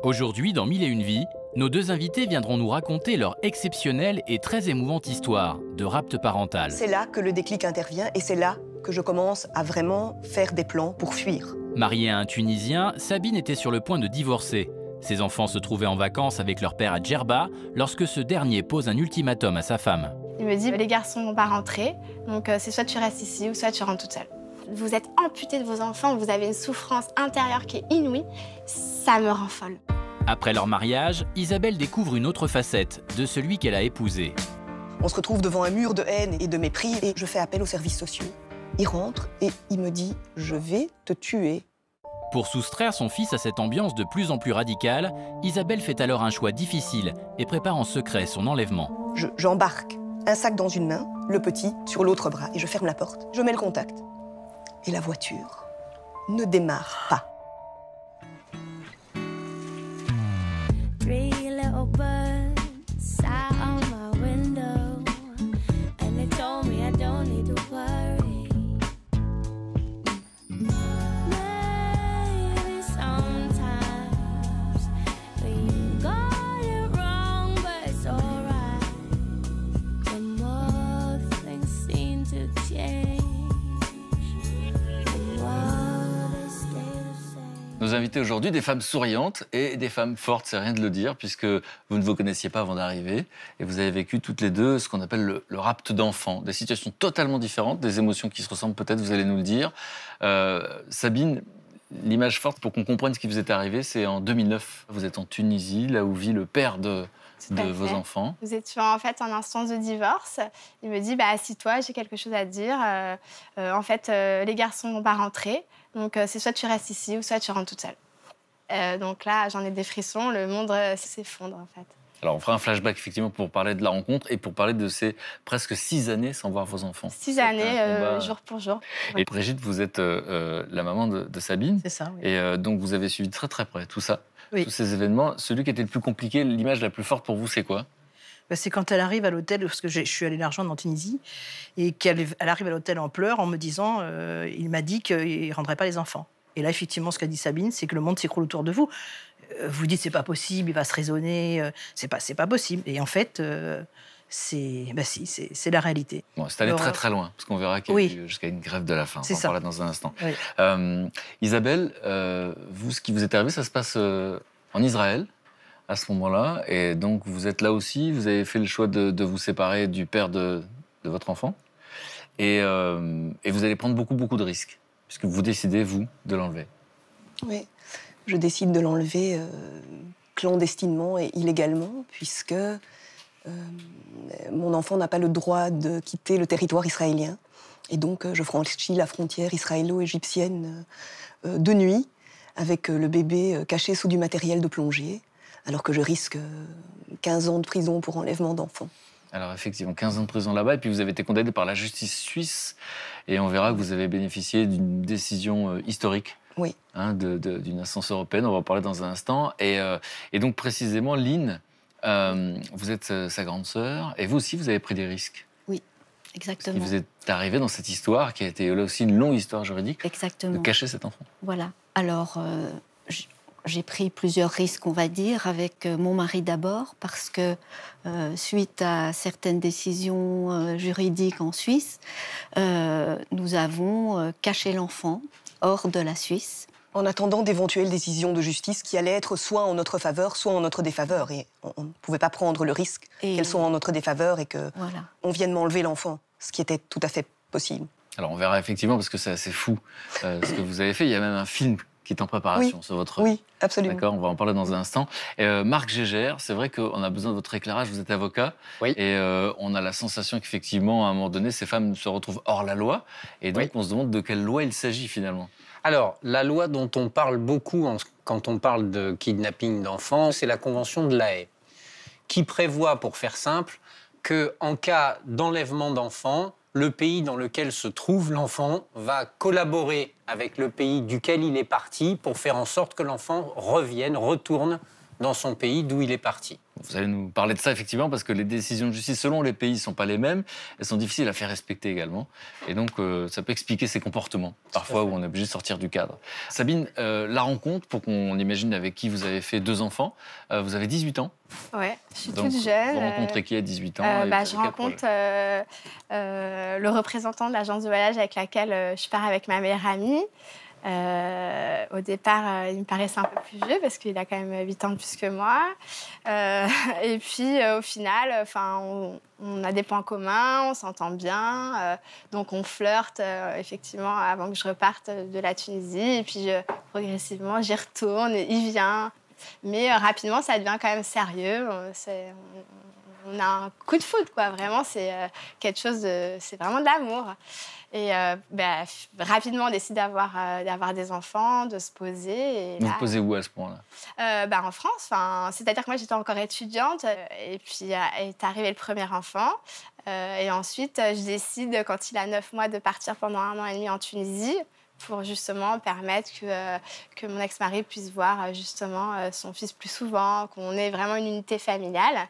Aujourd'hui, dans Mille et une vies, nos deux invités viendront nous raconter leur exceptionnelle et très émouvante histoire de rapt parental. C'est là que le déclic intervient et c'est là que je commence à vraiment faire des plans pour fuir. Mariée à un Tunisien, Sabine était sur le point de divorcer. Ses enfants se trouvaient en vacances avec leur père à Djerba lorsque ce dernier pose un ultimatum à sa femme. Il me dit, les garçons vont pas rentrer, donc c'est soit tu restes ici ou soit tu rentres toute seule. Vous êtes amputé de vos enfants, vous avez une souffrance intérieure qui est inouïe, ça me rend folle. Après leur mariage, Isabelle découvre une autre facette de celui qu'elle a épousé. On se retrouve devant un mur de haine et de mépris et je fais appel aux services sociaux. Il rentre et il me dit « Je vais te tuer ». Pour soustraire son fils à cette ambiance de plus en plus radicale, Isabelle fait alors un choix difficile et prépare en secret son enlèvement. J'embarque un sac dans une main, le petit sur l'autre bras et je ferme la porte. Je mets le contact. Et la voiture ne démarre pas. Nos invités aujourd'hui, des femmes souriantes et des femmes fortes, c'est rien de le dire, puisque vous ne vous connaissiez pas avant d'arriver. Et vous avez vécu toutes les deux ce qu'on appelle le rapt d'enfants. Des situations totalement différentes, des émotions qui se ressemblent peut-être, vous allez nous le dire. Sabine, l'image forte pour qu'on comprenne ce qui vous est arrivé, c'est en 2009. Vous êtes en Tunisie, là où vit le père de vos enfants. Nous étions en fait en instance de divorce. Il me dit, assis-toi, j'ai quelque chose à te dire. Les garçons vont pas rentrer. Donc, c'est soit tu restes ici ou soit tu rentres toute seule. Donc là, j'en ai des frissons, le monde s'effondre en fait. Alors, on fera un flashback effectivement pour parler de la rencontre et pour parler de ces presque 6 années sans voir vos enfants. 6 années, jour pour jour. Et Brigitte, vous êtes la maman de Sabine. C'est ça, oui. Et donc, vous avez suivi très très près tout ça, oui. Tous ces événements. Celui qui était le plus compliqué, l'image la plus forte pour vous, c'est quoi ? C'est quand elle arrive à l'hôtel, parce que je suis allée la rejoindre en Tunisie, et qu'elle arrive à l'hôtel en pleurs en me disant il m'a dit qu'il ne rendrait pas les enfants. Et là, effectivement, ce qu'a dit Sabine, c'est que le monde s'écroule autour de vous. Vous dites c'est pas possible, il va se raisonner, c'est pas possible. Et en fait, c'est la réalité. Bon, c'est allé très très loin, parce qu'on verra qu'il y a eu jusqu'à une grève de la faim. On va en parler dans un instant. Oui. Isabelle, vous, ce qui vous est arrivé, ça se passe en Israël à ce moment-là, et donc vous êtes là aussi, vous avez fait le choix de vous séparer du père de votre enfant, et vous allez prendre beaucoup de risques, puisque vous décidez, vous, de l'enlever. Oui, je décide de l'enlever clandestinement et illégalement, puisque mon enfant n'a pas le droit de quitter le territoire israélien, et donc je franchis la frontière israélo-égyptienne de nuit, avec le bébé caché sous du matériel de plongée, alors que je risque 15 ans de prison pour enlèvement d'enfants. Alors effectivement, 15 ans de prison là-bas, et puis vous avez été condamné par la justice suisse, et on verra que vous avez bénéficié d'une décision historique, oui. D'une instance européenne, on va en parler dans un instant. Et donc précisément, Lynn, vous êtes sa grande sœur, et vous aussi, vous avez pris des risques. Oui, exactement. Vous êtes arrivée dans cette histoire, qui a été là aussi une longue histoire juridique, exactement. De cacher cet enfant. Voilà, alors... J'ai pris plusieurs risques, on va dire, avec mon mari d'abord, parce que suite à certaines décisions juridiques en Suisse, nous avons caché l'enfant hors de la Suisse. En attendant d'éventuelles décisions de justice qui allaient être soit en notre faveur, soit en notre défaveur. Et on ne pouvait pas prendre le risque qu'elles soient en notre défaveur et qu'on vienne m'enlever l'enfant, ce qui était tout à fait possible. Alors on verra effectivement, parce que c'est assez fou ce que vous avez fait. Il y a même un film qui est en préparation sur votre vie. Oui, absolument. D'accord, on va en parler dans un instant. Marc Gégère, c'est vrai qu'on a besoin de votre éclairage, vous êtes avocat, et on a la sensation qu'effectivement, à un moment donné, ces femmes se retrouvent hors la loi, et donc on se demande de quelle loi il s'agit finalement. Alors, la loi dont on parle beaucoup quand on parle de kidnapping d'enfants, c'est la Convention de La Haye, qui prévoit, pour faire simple, qu'en cas d'enlèvement d'enfants, le pays dans lequel se trouve l'enfant va collaborer avec le pays duquel il est parti pour faire en sorte que l'enfant retourne dans son pays d'où il est parti. Vous allez nous parler de ça, effectivement, parce que les décisions de justice, selon les pays, ne sont pas les mêmes. Elles sont difficiles à faire respecter également. Et donc, ça peut expliquer ces comportements, parfois, où on est obligé de sortir du cadre. Sabine, la rencontre, pour qu'on imagine avec qui vous avez fait 2 enfants, vous avez 18 ans. Ouais, je suis Donc, toute jeune. Vous rencontrez qui à 18 ans et vous avez Je quel rencontre projet le représentant de l'agence de voyage avec laquelle je pars avec ma meilleure amie. Au départ, il me paraissait un peu plus vieux parce qu'il a quand même 8 ans de plus que moi. Et puis, au final, on a des points communs, on s'entend bien. Donc, on flirte, effectivement, avant que je reparte de la Tunisie. Et puis, progressivement, j'y retourne, il vient. Mais rapidement, ça devient quand même sérieux. On a un coup de foudre, quoi. Vraiment, c'est quelque chose de... C'est vraiment de l'amour. Et rapidement, on décide d'avoir des enfants, de se poser. Et vous là, vous posez où à ce point-là? En France. C'est-à-dire que moi, j'étais encore étudiante. Et puis, est arrivé le premier enfant. Et ensuite, je décide, quand il a 9 mois, de partir pendant 1 an et demi en Tunisie pour justement permettre que mon ex-mari puisse voir justement son fils plus souvent, qu'on ait vraiment une unité familiale.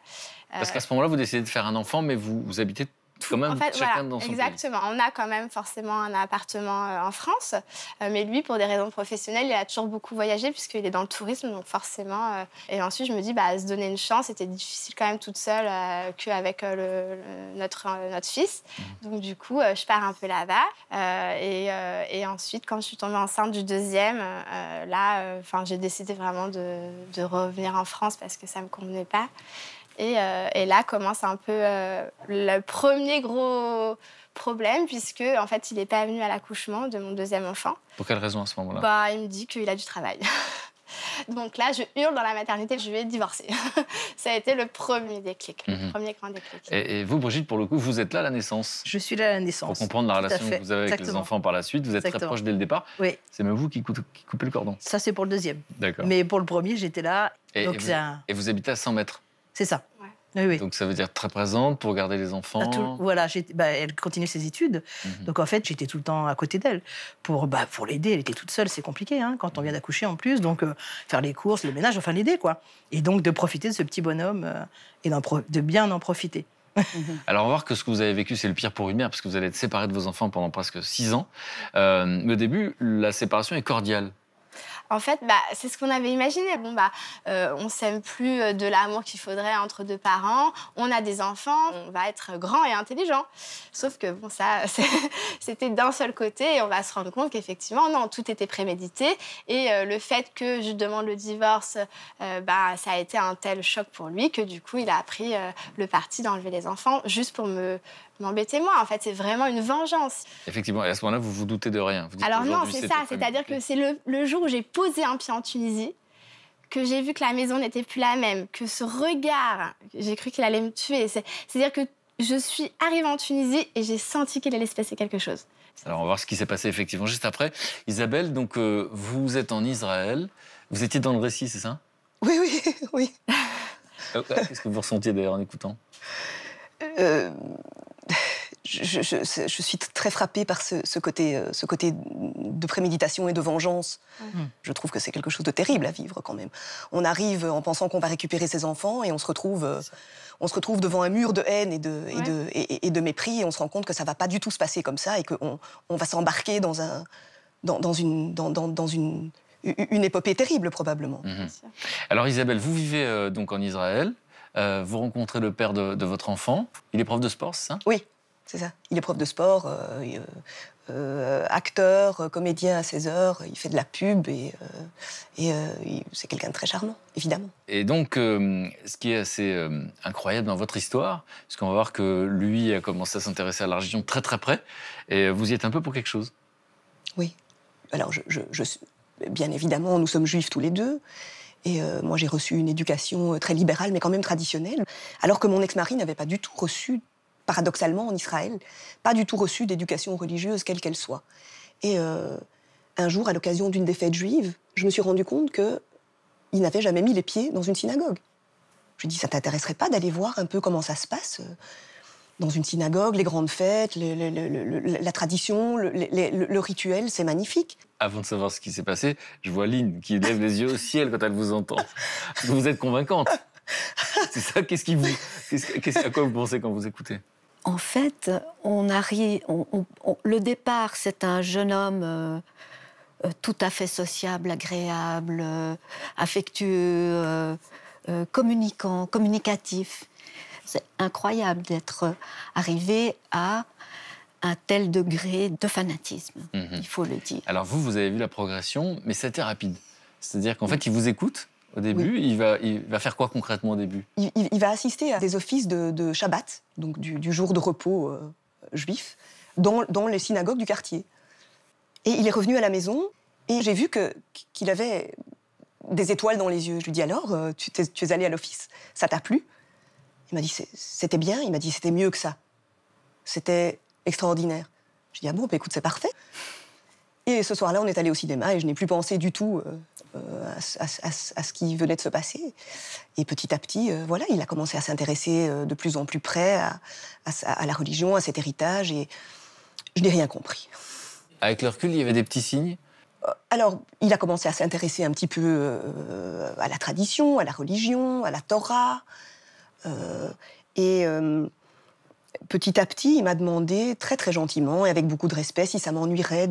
Parce qu'à ce moment-là, vous décidez de faire un enfant, mais vous habitez quand même chacun dans son pays. Exactement. On a quand même forcément un appartement en France. Mais lui, pour des raisons professionnelles, il a toujours beaucoup voyagé puisqu'il est dans le tourisme, donc forcément. Et ensuite, je me dis, se donner une chance, c'était difficile quand même toute seule qu'avec notre fils. Donc du coup, je pars un peu là-bas. Et ensuite, quand je suis tombée enceinte du deuxième, j'ai décidé vraiment de revenir en France parce que ça ne me convenait pas. Et là commence un peu le premier gros problème, puisque en fait, il n'est pas venu à l'accouchement de mon deuxième enfant. Pour quelle raison à ce moment-là? Il me dit qu'il a du travail. Donc là, je hurle dans la maternité, je vais divorcer. Ça a été le premier déclic, le premier grand déclic. Et vous, Brigitte, pour le coup, vous êtes là à la naissance? Je suis là à la naissance. Pour comprendre la relation que vous avez avec les enfants par la suite, vous êtes très proche dès le départ. Oui. C'est même vous qui coupez le cordon? Ça, c'est pour le deuxième. D'accord. Mais pour le premier, j'étais là. Et vous habitez à 100 mètres? C'est ça. Ouais. Oui. Donc ça veut dire très présente pour garder les enfants. Voilà, elle continue ses études. Donc en fait, j'étais tout le temps à côté d'elle pour l'aider. Elle était toute seule, c'est compliqué quand on vient d'accoucher en plus. Donc faire les courses, le ménage, enfin l'aider quoi. Et donc de profiter de ce petit bonhomme et de bien en profiter. Alors on va voir que ce que vous avez vécu, c'est le pire pour une mère parce que vous allez être séparée de vos enfants pendant presque 6 ans. Mais au début, la séparation est cordiale. En fait, c'est ce qu'on avait imaginé. On s'aime plus de l'amour qu'il faudrait entre 2 parents. On a des enfants, on va être grand et intelligent. Sauf que ça, c'était d'un seul côté et on va se rendre compte qu'effectivement, non, tout était prémédité. Et le fait que je demande le divorce, ça a été un tel choc pour lui que du coup, il a pris le parti d'enlever les enfants juste pour m'embêter moi. En fait, c'est vraiment une vengeance. Effectivement, et à ce moment-là, vous vous doutez de rien. Vous dites alors non, c'est ça. C'est-à-dire que c'est le jour où j'ai posé un pied en Tunisie que j'ai vu que la maison n'était plus la même, que ce regard, j'ai cru qu'il allait me tuer. C'est-à-dire que je suis arrivée en Tunisie et j'ai senti qu'il allait se passer quelque chose. Alors, on va voir ce qui s'est passé effectivement juste après. Isabelle, donc vous êtes en Israël. Vous étiez dans le récit, c'est ça? Oui. Qu'est-ce que vous ressentiez d'ailleurs en écoutant? Je suis très frappée par ce côté de préméditation et de vengeance. Je trouve que c'est quelque chose de terrible à vivre quand même. On arrive en pensant qu'on va récupérer ses enfants et on se retrouve devant un mur de haine et de mépris et on se rend compte que ça va pas du tout se passer comme ça et qu'on va s'embarquer dans une épopée terrible probablement. Alors Isabelle, vous vivez donc en Israël. Vous rencontrez le père de votre enfant. Il est prof de sport, c'est ça? Oui, c'est ça. Il est prof de sport, acteur, comédien à 16 heures. Il fait de la pub et c'est quelqu'un de très charmant, évidemment. Et donc, ce qui est assez incroyable dans votre histoire, c'est qu'on va voir que lui a commencé à s'intéresser à la religion très très près, et vous y êtes un peu pour quelque chose. Oui. Alors, bien évidemment, nous sommes juifs tous les deux. Et moi, j'ai reçu une éducation très libérale, mais quand même traditionnelle, alors que mon ex-mari n'avait pas du tout reçu, paradoxalement, en Israël, pas du tout reçu d'éducation religieuse, quelle qu'elle soit. Et un jour, à l'occasion d'une des fêtes juives, je me suis rendu compte qu'il n'avait jamais mis les pieds dans une synagogue. Je lui ai dit, ça t'intéresserait pas d'aller voir un peu comment ça se passe? dans une synagogue, les grandes fêtes, la tradition, le rituel, c'est magnifique. Avant de savoir ce qui s'est passé, je vois Lynn qui lève les yeux au ciel quand elle vous entend. Parce que vous êtes convaincante. C'est ça, à quoi vous pensez quand vous écoutez? En fait, le départ, c'est un jeune homme tout à fait sociable, agréable, affectueux, communicant, communicatif. C'est incroyable d'être arrivé à un tel degré de fanatisme, il faut le dire. Alors vous avez vu la progression, mais c'était rapide. C'est-à-dire qu'en fait, il vous écoute au début. Oui. Il va faire quoi concrètement au début? Il va assister à des offices de Shabbat, donc du jour de repos juif, dans les synagogues du quartier. Et il est revenu à la maison, et j'ai vu qu'il avait des étoiles dans les yeux. Je lui dis alors, tu es allé à l'office, ça t'a plu? Il m'a dit c'était bien, il m'a dit c'était mieux que ça. C'était extraordinaire. Je dis ah bon, bah, écoute, c'est parfait. Et ce soir-là, on est allé au cinéma et je n'ai plus pensé du tout à ce qui venait de se passer. Et petit à petit, voilà, il a commencé à s'intéresser de plus en plus près à la religion, à cet héritage, et je n'ai rien compris. Avec le recul, il y avait des petits signes? Alors, il a commencé à s'intéresser un petit peu à la tradition, à la religion, à la Torah. Petit à petit, il m'a demandé, très très gentiment et avec beaucoup de respect, si ça m'ennuierait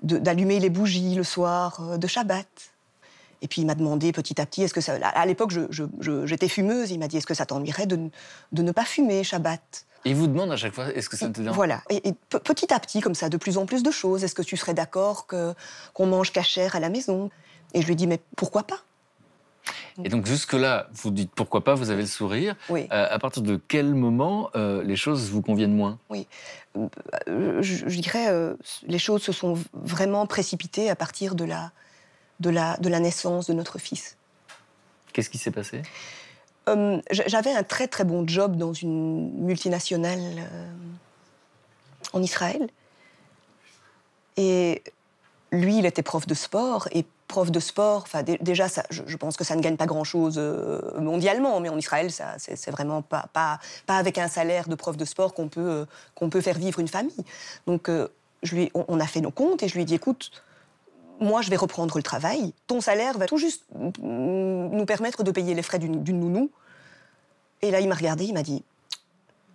d'allumer les bougies le soir de Shabbat. Et puis il m'a demandé petit à petit, est-ce que ça... À l'époque, j'étais fumeuse, il m'a dit, est-ce que ça t'ennuierait de ne pas fumer Shabbat? Et il vous demande à chaque fois, est-ce que ça te dérange? Voilà. Et petit à petit, comme ça, de plus en plus de choses. Est-ce que tu serais d'accord qu'on mange cachère à la maison? Et je lui ai dit, mais pourquoi pas? Et donc jusque-là, vous dites pourquoi pas, vous avez le sourire. Oui. À partir de quel moment les choses vous conviennent moins? Oui. Je dirais, les choses se sont vraiment précipitées à partir de la naissance de notre fils. Qu'est-ce qui s'est passé? J'avais un très très bon job dans une multinationale en Israël. Et lui, il était prof de sport. Et prof de sport, enfin déjà, je pense que ça ne gagne pas grand-chose mondialement, mais en Israël, c'est vraiment pas avec un salaire de prof de sport qu'on peut faire vivre une famille. Donc, on a fait nos comptes et je lui ai dit, écoute, moi, je vais reprendre le travail. Ton salaire va tout juste nous permettre de payer les frais d'une nounou. Et là, il m'a regardé, il m'a dit,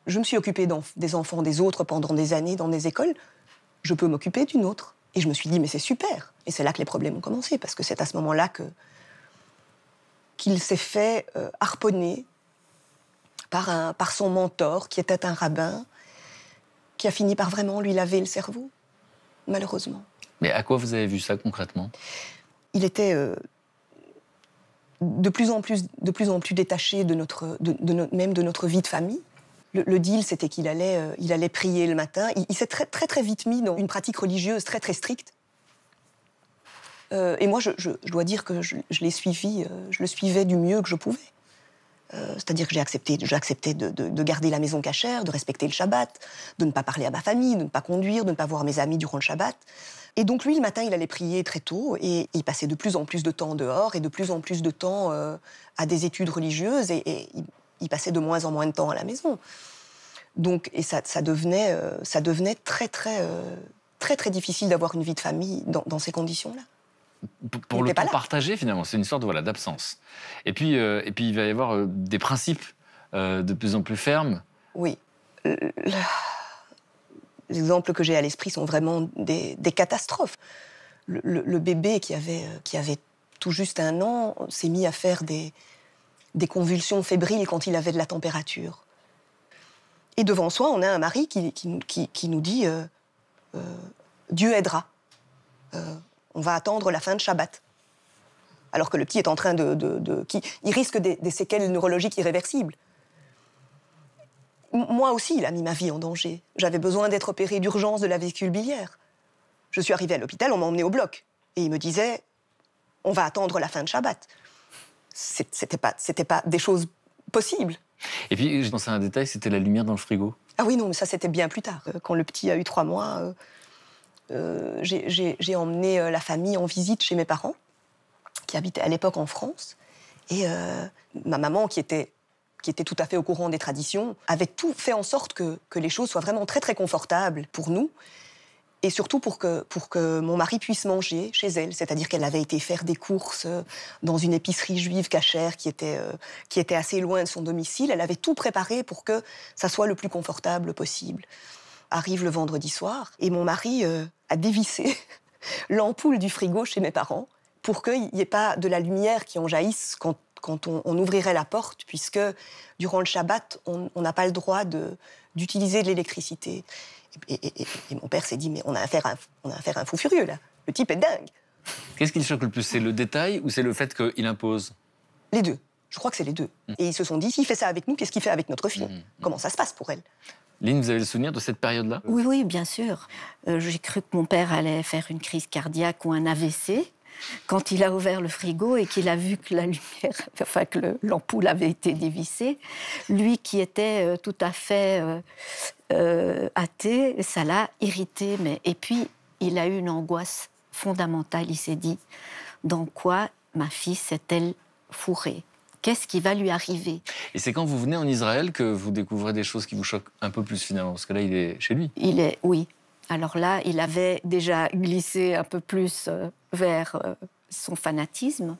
je me suis occupée des enfants des autres pendant des années dans des écoles, je peux m'occuper d'une autre. Et je me suis dit, mais c'est super. Et c'est là que les problèmes ont commencé, parce que c'est à ce moment-là qu'il s'est fait harponner par son mentor, qui était un rabbin, qui a fini par vraiment lui laver le cerveau, malheureusement. Mais à quoi vous avez vu ça concrètement? Il était de plus en plus détaché de notre vie de famille. Le deal, c'était qu'il allait prier le matin. Il s'est très, très, très vite mis dans une pratique religieuse très, très stricte. Et moi, je dois dire que je l'ai suivi, je le suivais du mieux que je pouvais. C'est-à-dire que j'ai accepté de garder la maison cachère, de respecter le Shabbat, de ne pas parler à ma famille, de ne pas conduire, de ne pas voir mes amis durant le Shabbat. Et donc lui, le matin, il allait prier très tôt et il passait de plus en plus de temps dehors et de plus en plus de temps à des études religieuses et il passait de moins en moins de temps à la maison. Donc, et ça devenait très, très, très, très difficile d'avoir une vie de famille dans ces conditions-là. Pour le temps partagé, finalement, c'est une sorte d'absence. Et puis, il va y avoir des principes de plus en plus fermes. Oui. Les exemples que j'ai à l'esprit sont vraiment des catastrophes. Le bébé qui avait tout juste 1 an s'est mis à faire des convulsions fébriles quand il avait de la température. Et devant soi, on a un mari qui nous dit Dieu aidera. On va attendre la fin de Shabbat. Alors que le petit est en train il risque des séquelles neurologiques irréversibles. Moi aussi, il a mis ma vie en danger. J'avais besoin d'être opérée d'urgence de la vésicule biliaire. Je suis arrivée à l'hôpital, on m'a emmenée au bloc. Et il me disait, on va attendre la fin de Shabbat. C'était pas des choses possibles. Et puis, je pense à un détail, c'était la lumière dans le frigo. Ah oui, non, mais ça, c'était bien plus tard. Quand le petit a eu 3 mois, j'ai emmené la famille en visite chez mes parents, qui habitaient à l'époque en France. Et ma maman, qui était qui était tout à fait au courant des traditions, avait tout fait en sorte que les choses soient vraiment très très confortables pour nous. Et surtout pour que mon mari puisse manger chez elle. C'est-à-dire qu'elle avait été faire des courses dans une épicerie juive cachère qui était assez loin de son domicile. Elle avait tout préparé pour que ça soit le plus confortable possible. Arrive le vendredi soir et mon mari a dévissé l'ampoule du frigo chez mes parents pour qu'il n'y ait pas de la lumière qui en jaillisse quand on ouvrirait la porte, puisque durant le Shabbat, on n'a pas le droit d'utiliser de l'électricité. Et mon père s'est dit, mais on a affaire à un fou furieux, là. Le type est dingue. Qu'est-ce qui le choque le plus? C'est le détail ou c'est le fait qu'il impose? Les deux. Je crois que c'est les deux. Et ils se sont dit, s'il fait ça avec nous, qu'est-ce qu'il fait avec notre fille? Comment ça se passe pour elle? Lynn, vous avez le souvenir de cette période-là? Oui, oui, bien sûr. J'ai cru que mon père allait faire une crise cardiaque ou un AVC quand il a ouvert le frigo et qu'il a vu que la lumière, enfin que l'ampoule avait été dévissée. Lui qui était tout à fait athée, ça l'a irrité. Et puis, il a eu une angoisse fondamentale. Il s'est dit, dans quoi ma fille s'est-elle fourrée? Qu'est-ce qui va lui arriver? Et c'est quand vous venez en Israël que vous découvrez des choses qui vous choquent un peu plus finalement? Parce que là, il est chez lui. Oui. Alors là, il avait déjà glissé un peu plus vers son fanatisme.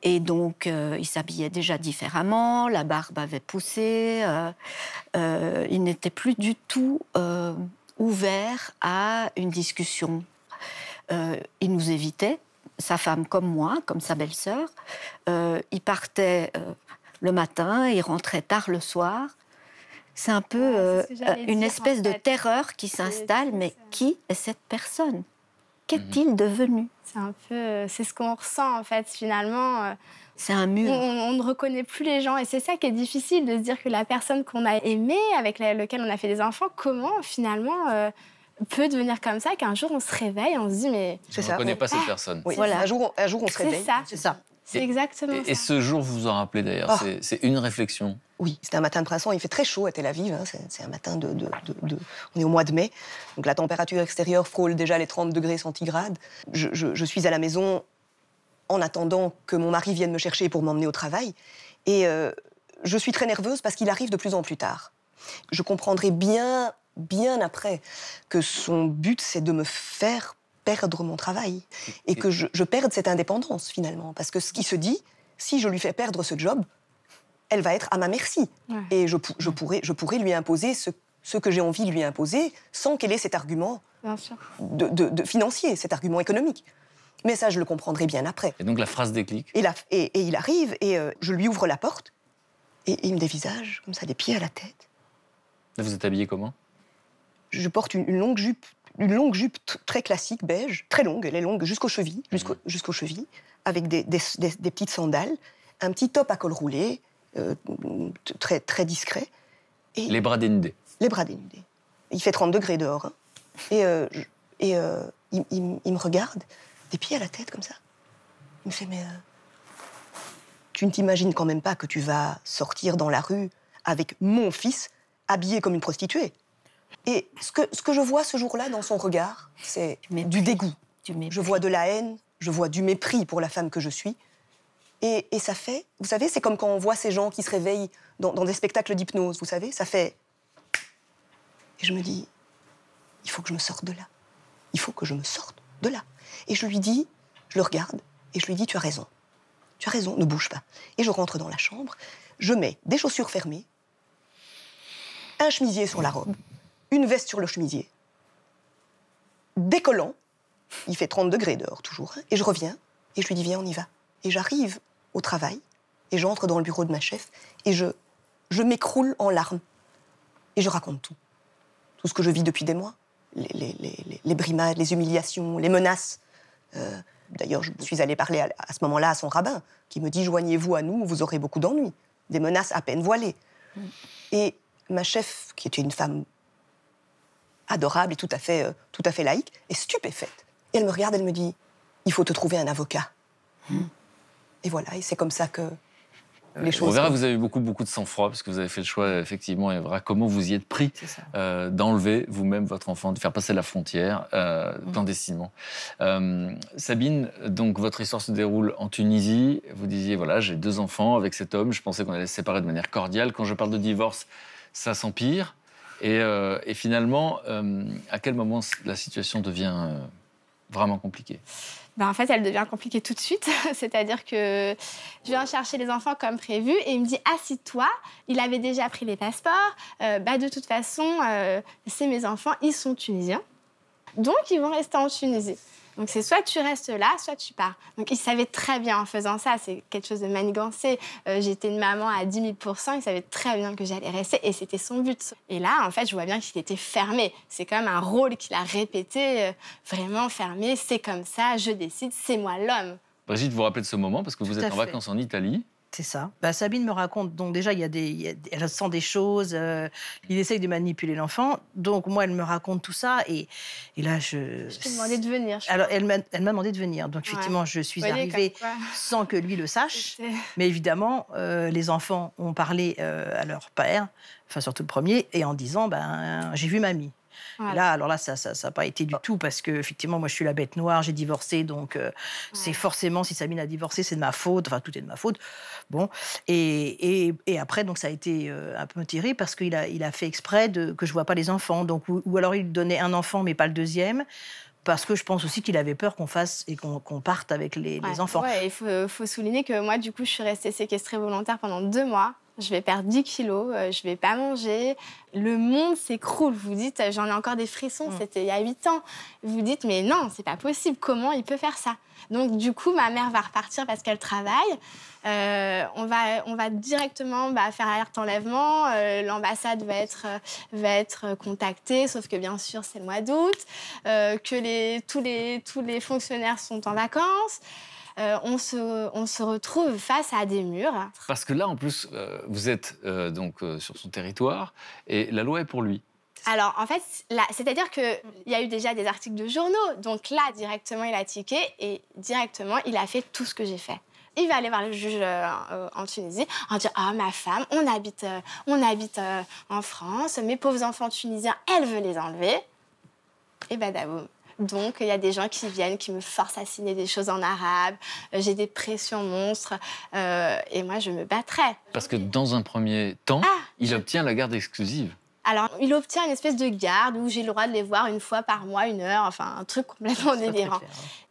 Et donc, il s'habillait déjà différemment, la barbe avait poussé. Il n'était plus du tout ouvert à une discussion. Il nous évitait, sa femme comme moi, comme sa belle-sœur. Il partait le matin, il rentrait tard le soir. C'est un peu une espèce de terreur qui s'installe, mais qui est cette personne? Qu'est-il devenu? C'est un peu, c'est ce qu'on ressent en fait finalement. C'est un mur. On ne reconnaît plus les gens et c'est ça qui est difficile de se dire que la personne qu'on a aimée, avec laquelle on a fait des enfants, comment finalement peut devenir comme ça, qu'un jour on se réveille, on se dit mais... Je ne reconnais pas cette personne. Oui, Voilà. un jour on se réveille. C'est ça. C'est exactement ça. Et ce jour, vous vous en rappelez d'ailleurs, c'est une réflexion. Oui, c'était un matin de printemps, il fait très chaud à Tel Aviv, hein, c'est un matin on est au mois de mai, donc la température extérieure frôle déjà les 30 degrés centigrades. Je suis à la maison en attendant que mon mari vienne me chercher pour m'emmener au travail, et je suis très nerveuse parce qu'il arrive de plus en plus tard. Je comprendrai bien après que son but, c'est de me faire perdre mon travail, et que je perde cette indépendance, finalement. Parce que ce qui se dit, si je lui fais perdre ce job, elle va être à ma merci. Ouais. Et je pourrais lui imposer ce que j'ai envie de lui imposer, sans qu'elle ait cet argument de financier, cet argument économique. Mais ça, je le comprendrai bien après. Et donc la phrase déclic. Et il arrive, et je lui ouvre la porte, et il me dévisage, comme ça, des pieds à la tête. Là, vous êtes habillée comment? Je porte une longue jupe très classique, beige, très longue, elle est longue jusqu'aux chevilles, jusqu'aux chevilles, avec des petites sandales, un petit top à col roulé, très, très discret. Et les bras dénudés. Les bras dénudés. Il fait 30 degrés dehors. Hein. Il me regarde, des pieds à la tête, comme ça. Il me fait, mais tu ne t'imagines quand même pas que tu vas sortir dans la rue avec mon fils habillé comme une prostituée? Et ce que je vois ce jour-là dans son regard, c'est du dégoût. Je vois de la haine, je vois du mépris pour la femme que je suis. Et ça fait, vous savez, c'est comme quand on voit ces gens qui se réveillent dans des spectacles d'hypnose, vous savez, ça fait... Et je me dis, il faut que je me sorte de là. Il faut que je me sorte de là. Et je lui dis, je le regarde, et je lui dis, tu as raison, ne bouge pas. Et je rentre dans la chambre, je mets des chaussures fermées, un chemisier sur la robe, une veste sur le chemisier, des collants, il fait 30 degrés dehors toujours, hein, et je reviens, et je lui dis, viens, on y va. Et j'arrive au travail, et j'entre dans le bureau de ma chef, et je m'écroule en larmes. Et je raconte tout. Tout ce que je vis depuis des mois. Les brimades, les humiliations, les menaces. D'ailleurs, je suis allée parler à ce moment-là à son rabbin, qui me dit, joignez-vous à nous, vous aurez beaucoup d'ennuis. Des menaces à peine voilées. Et ma chef, qui était une femme adorable et tout à fait laïque, est stupéfaite. Et elle me regarde, elle me dit, il faut te trouver un avocat. Et voilà, et c'est comme ça que les choses. On verra, vous avez eu beaucoup de sang-froid, parce que vous avez fait le choix, effectivement, et on verra comment vous y êtes pris d'enlever vous-même votre enfant, de faire passer la frontière clandestinement. Sabine, donc votre histoire se déroule en Tunisie. Vous disiez, voilà, j'ai 2 enfants avec cet homme, je pensais qu'on allait se séparer de manière cordiale. Quand je parle de divorce, ça s'empire. Et finalement, à quel moment la situation devient vraiment compliquée? En fait, elle devient compliquée tout de suite. C'est-à-dire que je viens chercher les enfants comme prévu et il me dit « Assis-toi ». Il avait déjà pris les passeports. De toute façon, c'est mes enfants, ils sont tunisiens. Donc, ils vont rester en Tunisie. Donc, c'est soit tu restes là, soit tu pars. Donc, il savait très bien en faisant ça. C'est quelque chose de manigancé. J'étais une maman à 10 000%. Il savait très bien que j'allais rester et c'était son but. Et là, en fait, je vois bien qu'il était fermé. C'est quand même un rôle qu'il a répété, vraiment fermé. C'est comme ça, je décide, c'est moi l'homme. Brigitte, vous vous rappelez de ce moment parce que vous êtes en vacances en Italie. C'est ça. Sabine me raconte, donc déjà, elle sent des choses, il essaye de manipuler l'enfant. Donc moi, elle me raconte tout ça et là, Je t'ai demandé de venir. Alors, elle m'a demandé de venir. Donc effectivement, je suis arrivée sans que lui le sache. Mais évidemment, les enfants ont parlé à leur père, enfin surtout le premier, et en disant, j'ai vu mamie. Voilà. Là, ça n'a pas été du tout parce que effectivement, moi, je suis la bête noire, j'ai divorcé, donc c'est forcément, si Sabine a divorcé, c'est de ma faute. Enfin, tout est de ma faute. Bon, et après, donc ça a été un peu terrible parce qu'il a fait exprès que je vois pas les enfants. Donc, ou alors il donnait un enfant, mais pas le deuxième. Parce que je pense aussi qu'il avait peur qu'on fasse et qu'on parte avec les enfants. Ouais, il faut souligner que moi, du coup, je suis restée séquestrée volontaire pendant 2 mois. Je vais perdre 10 kilos, je vais pas manger. Le monde s'écroule. Vous dites, j'en ai encore des frissons, c'était il y a 8 ans. Vous dites, mais non, c'est pas possible. Comment il peut faire ça? Donc, du coup, ma mère va repartir parce qu'elle travaille. On va directement faire alerte enlèvement. L'ambassade va être contactée, sauf que bien sûr, c'est le mois d'août, que tous les fonctionnaires sont en vacances. On se retrouve face à des murs. Parce que là, en plus, vous êtes sur son territoire et la loi est pour lui. Alors, en fait, c'est-à-dire qu'il y a eu déjà des articles de journaux. Donc là, directement, il a tiqué et directement, il a fait tout ce que j'ai fait. Il va aller voir le juge en Tunisie en disant « Ah, ma femme, on habite en France, mes pauvres enfants tunisiens, elle veut les enlever. » Et badaboum. Donc, il y a des gens qui viennent, qui me forcent à signer des choses en arabe. J'ai des pressions monstres. Et moi, je me battrais. Parce que dans un premier temps, il obtient la garde exclusive. Alors, il obtient une espèce de garde où j'ai le droit de les voir 1 fois par mois, 1 heure. Enfin, un truc complètement délirant.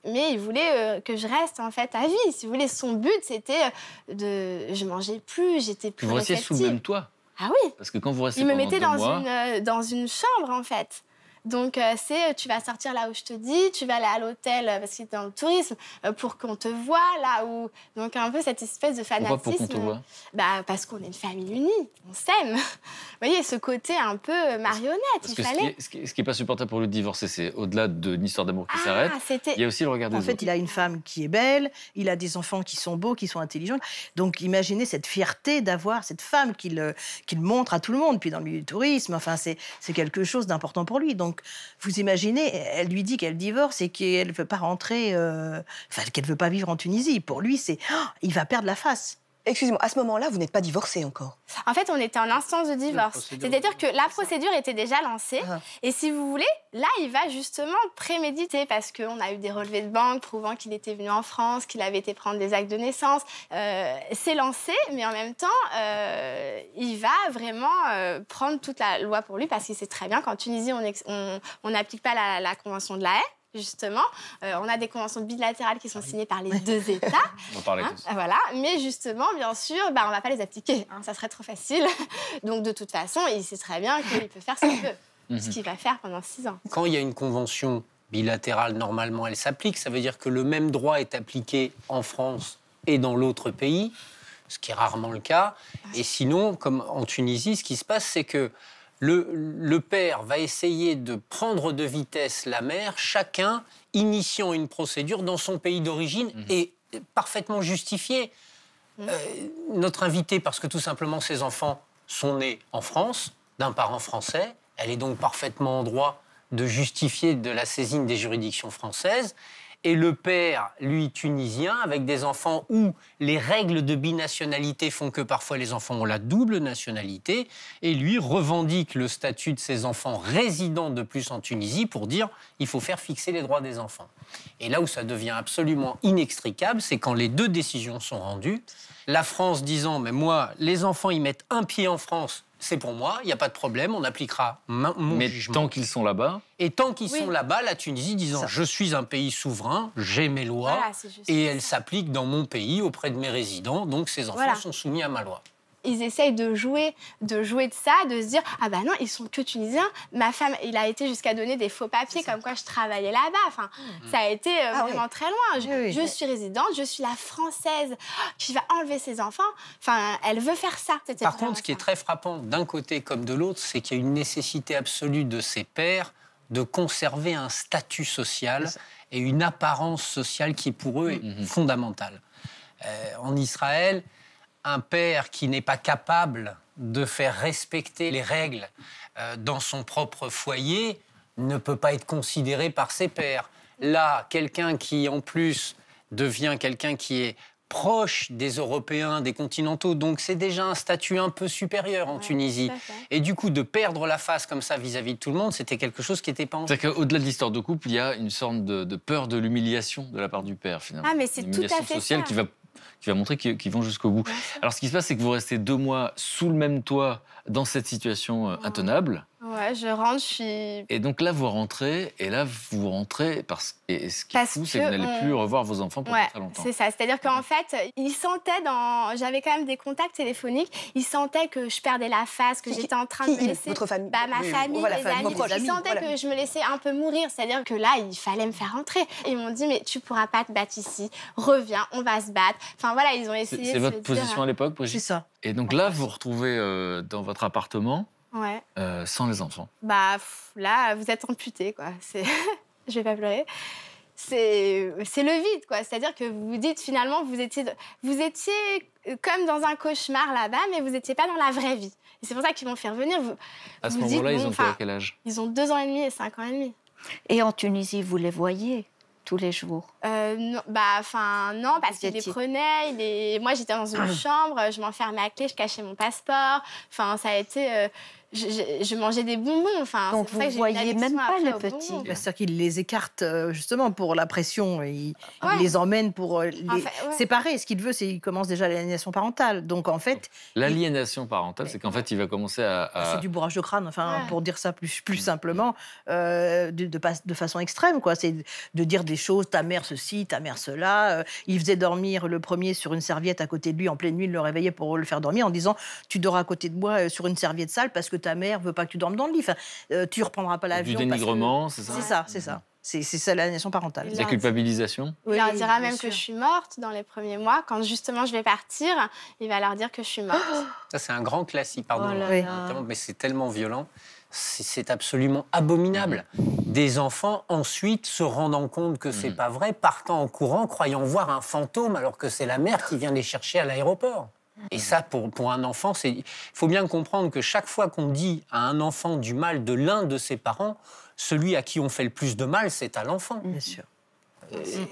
Mais il voulait que je reste, en fait, à vie. Si vous voulez, son but, c'était je mangeais plus, j'étais plus vous restiez sous le même toit. Ah oui. Parce que quand vous restez il me pendant mettait 2 mois... dans une chambre, en fait. Donc, tu vas sortir là où je te dis, tu vas aller à l'hôtel, parce qu'il était dans le tourisme, pour qu'on te voie là où... Donc, un peu cette espèce de fanatisme. Pourquoi pour qu'on te voie? Parce qu'on est une famille unie, on s'aime. Vous voyez, ce côté un peu marionnette, parce que ce qui n'est pas supportable pour lui de divorcer, c'est au-delà d'une histoire d'amour qui s'arrête, il y a aussi le regard des autres. En fait, il a une femme qui est belle, il a des enfants qui sont beaux, qui sont intelligents. Donc, imaginez cette fierté d'avoir cette femme qu'il montre à tout le monde. Puis dans le milieu du tourisme, enfin, c'est quelque chose d'important pour lui. Donc, vous imaginez, elle lui dit qu'elle divorce et qu'elle ne veut pas rentrer, qu'elle ne veut pas vivre en Tunisie. Pour lui, il va perdre la face. Excusez-moi, à ce moment-là, vous n'êtes pas divorcée encore? En fait, on était en instance de divorce. C'est-à-dire que la procédure était déjà lancée. Et si vous voulez, là, il va justement préméditer parce qu'on a eu des relevés de banque prouvant qu'il était venu en France, qu'il avait été prendre des actes de naissance. C'est lancé, mais en même temps, il va vraiment prendre toute la loi pour lui parce qu'il sait très bien qu'en Tunisie, on n'applique pas la Convention de la Haye. Justement, on a des conventions bilatérales qui sont signées par les 2 États. On en parlait tous. Voilà, mais justement, bien sûr, on ne va pas les appliquer. Ça serait trop facile. Donc, de toute façon, il sait très bien qu'il peut faire ce qu'il veut, ce qu'il va faire pendant 6 ans. Quand il y a une convention bilatérale, normalement, elle s'applique. Ça veut dire que le même droit est appliqué en France et dans l'autre pays, ce qui est rarement le cas. Et sinon, comme en Tunisie, ce qui se passe, c'est que le père va essayer de prendre de vitesse la mère, chacun initiant une procédure dans son pays d'origine et parfaitement justifiée. Notre invitée, parce que tout simplement ses enfants sont nés en France, d'un parent français, elle est donc parfaitement en droit de justifier de la saisine des juridictions françaises. et le père, lui, tunisien, avec des enfants où les règles de binationalité font que parfois les enfants ont la double nationalité, et lui revendique le statut de ses enfants résidant de plus en Tunisie pour dire il faut faire fixer les droits des enfants. Et là où ça devient absolument inextricable, c'est quand les deux décisions sont rendues, la France disant mais moi, les enfants, ils mettent un pied en France, c'est pour moi, il n'y a pas de problème, on appliquera mon jugement. Mais tant qu'ils sont là-bas... Et tant qu'ils sont là-bas, la Tunisie disant « Je suis un pays souverain, j'ai mes lois, et elles s'appliquent dans mon pays auprès de mes résidents, donc ces enfants sont soumis à ma loi. » Ils essayent de jouer de ça, de se dire « Ah bah non, ils sont que tunisiens. Ma femme, il a été jusqu'à donner des faux papiers comme quoi je travaillais là-bas. » Enfin, ça a été vraiment très loin. Je suis résidente, je suis la Française qui va enlever ses enfants. Enfin, elle veut faire ça. Par contre, ce qui est très frappant d'un côté comme de l'autre, c'est qu'il y a une nécessité absolue de ces pères de conserver un statut social et une apparence sociale qui, pour eux, est fondamentale. En Israël, un père qui n'est pas capable de faire respecter les règles dans son propre foyer ne peut pas être considéré par ses pairs. Là, quelqu'un qui, en plus, devient quelqu'un qui est proche des Européens, des continentaux, donc c'est déjà un statut un peu supérieur en Tunisie. Et du coup, de perdre la face comme ça vis-à-vis de tout le monde, c'était quelque chose qui n'était pas en... C'est-à-dire qu'au-delà de l'histoire de couple, il y a une sorte de peur de l'humiliation de la part du père, finalement. Ah, mais c'est tout à fait sociale ça. qui va montrer qu'ils vont jusqu'au bout. Alors, ce qui se passe, c'est que vous restez 2 mois sous le même toit, dans cette situation intenable. Ouais, je rentre, je suis... Et donc là, vous rentrez, et ce qui est fou, c'est que vous n'allez plus revoir vos enfants pendant très longtemps. C'est ça. C'est-à-dire qu'en fait, ils sentaient j'avais quand même des contacts téléphoniques, ils sentaient que je perdais la face, que j'étais en train de me laisser... Votre famille? Ma famille, les amis. Ils sentaient que je me laissais un peu mourir. C'est-à-dire que là, il fallait me faire rentrer. Et ils m'ont dit, mais tu pourras pas te battre ici. Reviens, on va se battre. Enfin voilà, ils ont essayé C'est votre position à l'époque, Brigitte? C'est ça. Et donc là, vous vous retrouvez dans votre appartement, sans les enfants. Bah là, vous êtes amputé, quoi. Je vais pas pleurer. C'est le vide, quoi. C'est-à-dire que vous vous dites finalement, vous étiez comme dans un cauchemar là-bas, mais vous n'étiez pas dans la vraie vie. Et c'est pour ça qu'ils m'ont fait revenir. À ce moment-là, ils ont quoi, quel âge? Ils ont 2 ans et demi et 5 ans et demi. Et en Tunisie, vous les voyez tous les jours? Non, non, parce qu'il les prenait. Moi, j'étais dans une chambre, je m'enfermais à clé, je cachais mon passeport. Enfin, ça a été... je mangeais des bonbons. Enfin, donc vous ne voyez même pas le petit. C'est-à-dire qu'ils les écartent justement pour la pression. Il les emmène pour les séparer. Ce qu'il veut, c'est qu'il commence déjà l'aliénation parentale. Donc en fait... L'aliénation parentale, c'est qu'en fait, il va commencer à... C'est du bourrage de crâne, pour dire ça plus simplement, de façon extrême, quoi. C'est de dire des choses, ta mère ceci, ta mère cela. Il faisait dormir le premier sur une serviette à côté de lui en pleine nuit, il le réveillait pour le faire dormir en disant tu dors à côté de moi sur une serviette sale parce que ta mère veut pas que tu dormes dans le lit. Enfin, tu reprendras pas l'avion. Du dénigrement, c'est ça? C'est ça. C'est ça l'aliénation parentale. La culpabilisation? Il leur dira même que je suis morte dans les premiers mois. Quand justement je vais partir, il va leur dire que je suis morte. Ça, c'est un grand classique, pardon. Oh mais c'est tellement violent. C'est absolument abominable. Des enfants, ensuite, se rendant compte que c'est pas vrai, partant en courant, croyant voir un fantôme, alors que c'est la mère qui vient les chercher à l'aéroport. Et ça, pour un enfant, il faut bien comprendre que chaque fois qu'on dit à un enfant du mal de l'un de ses parents, celui à qui on fait le plus de mal, c'est à l'enfant. Bien sûr.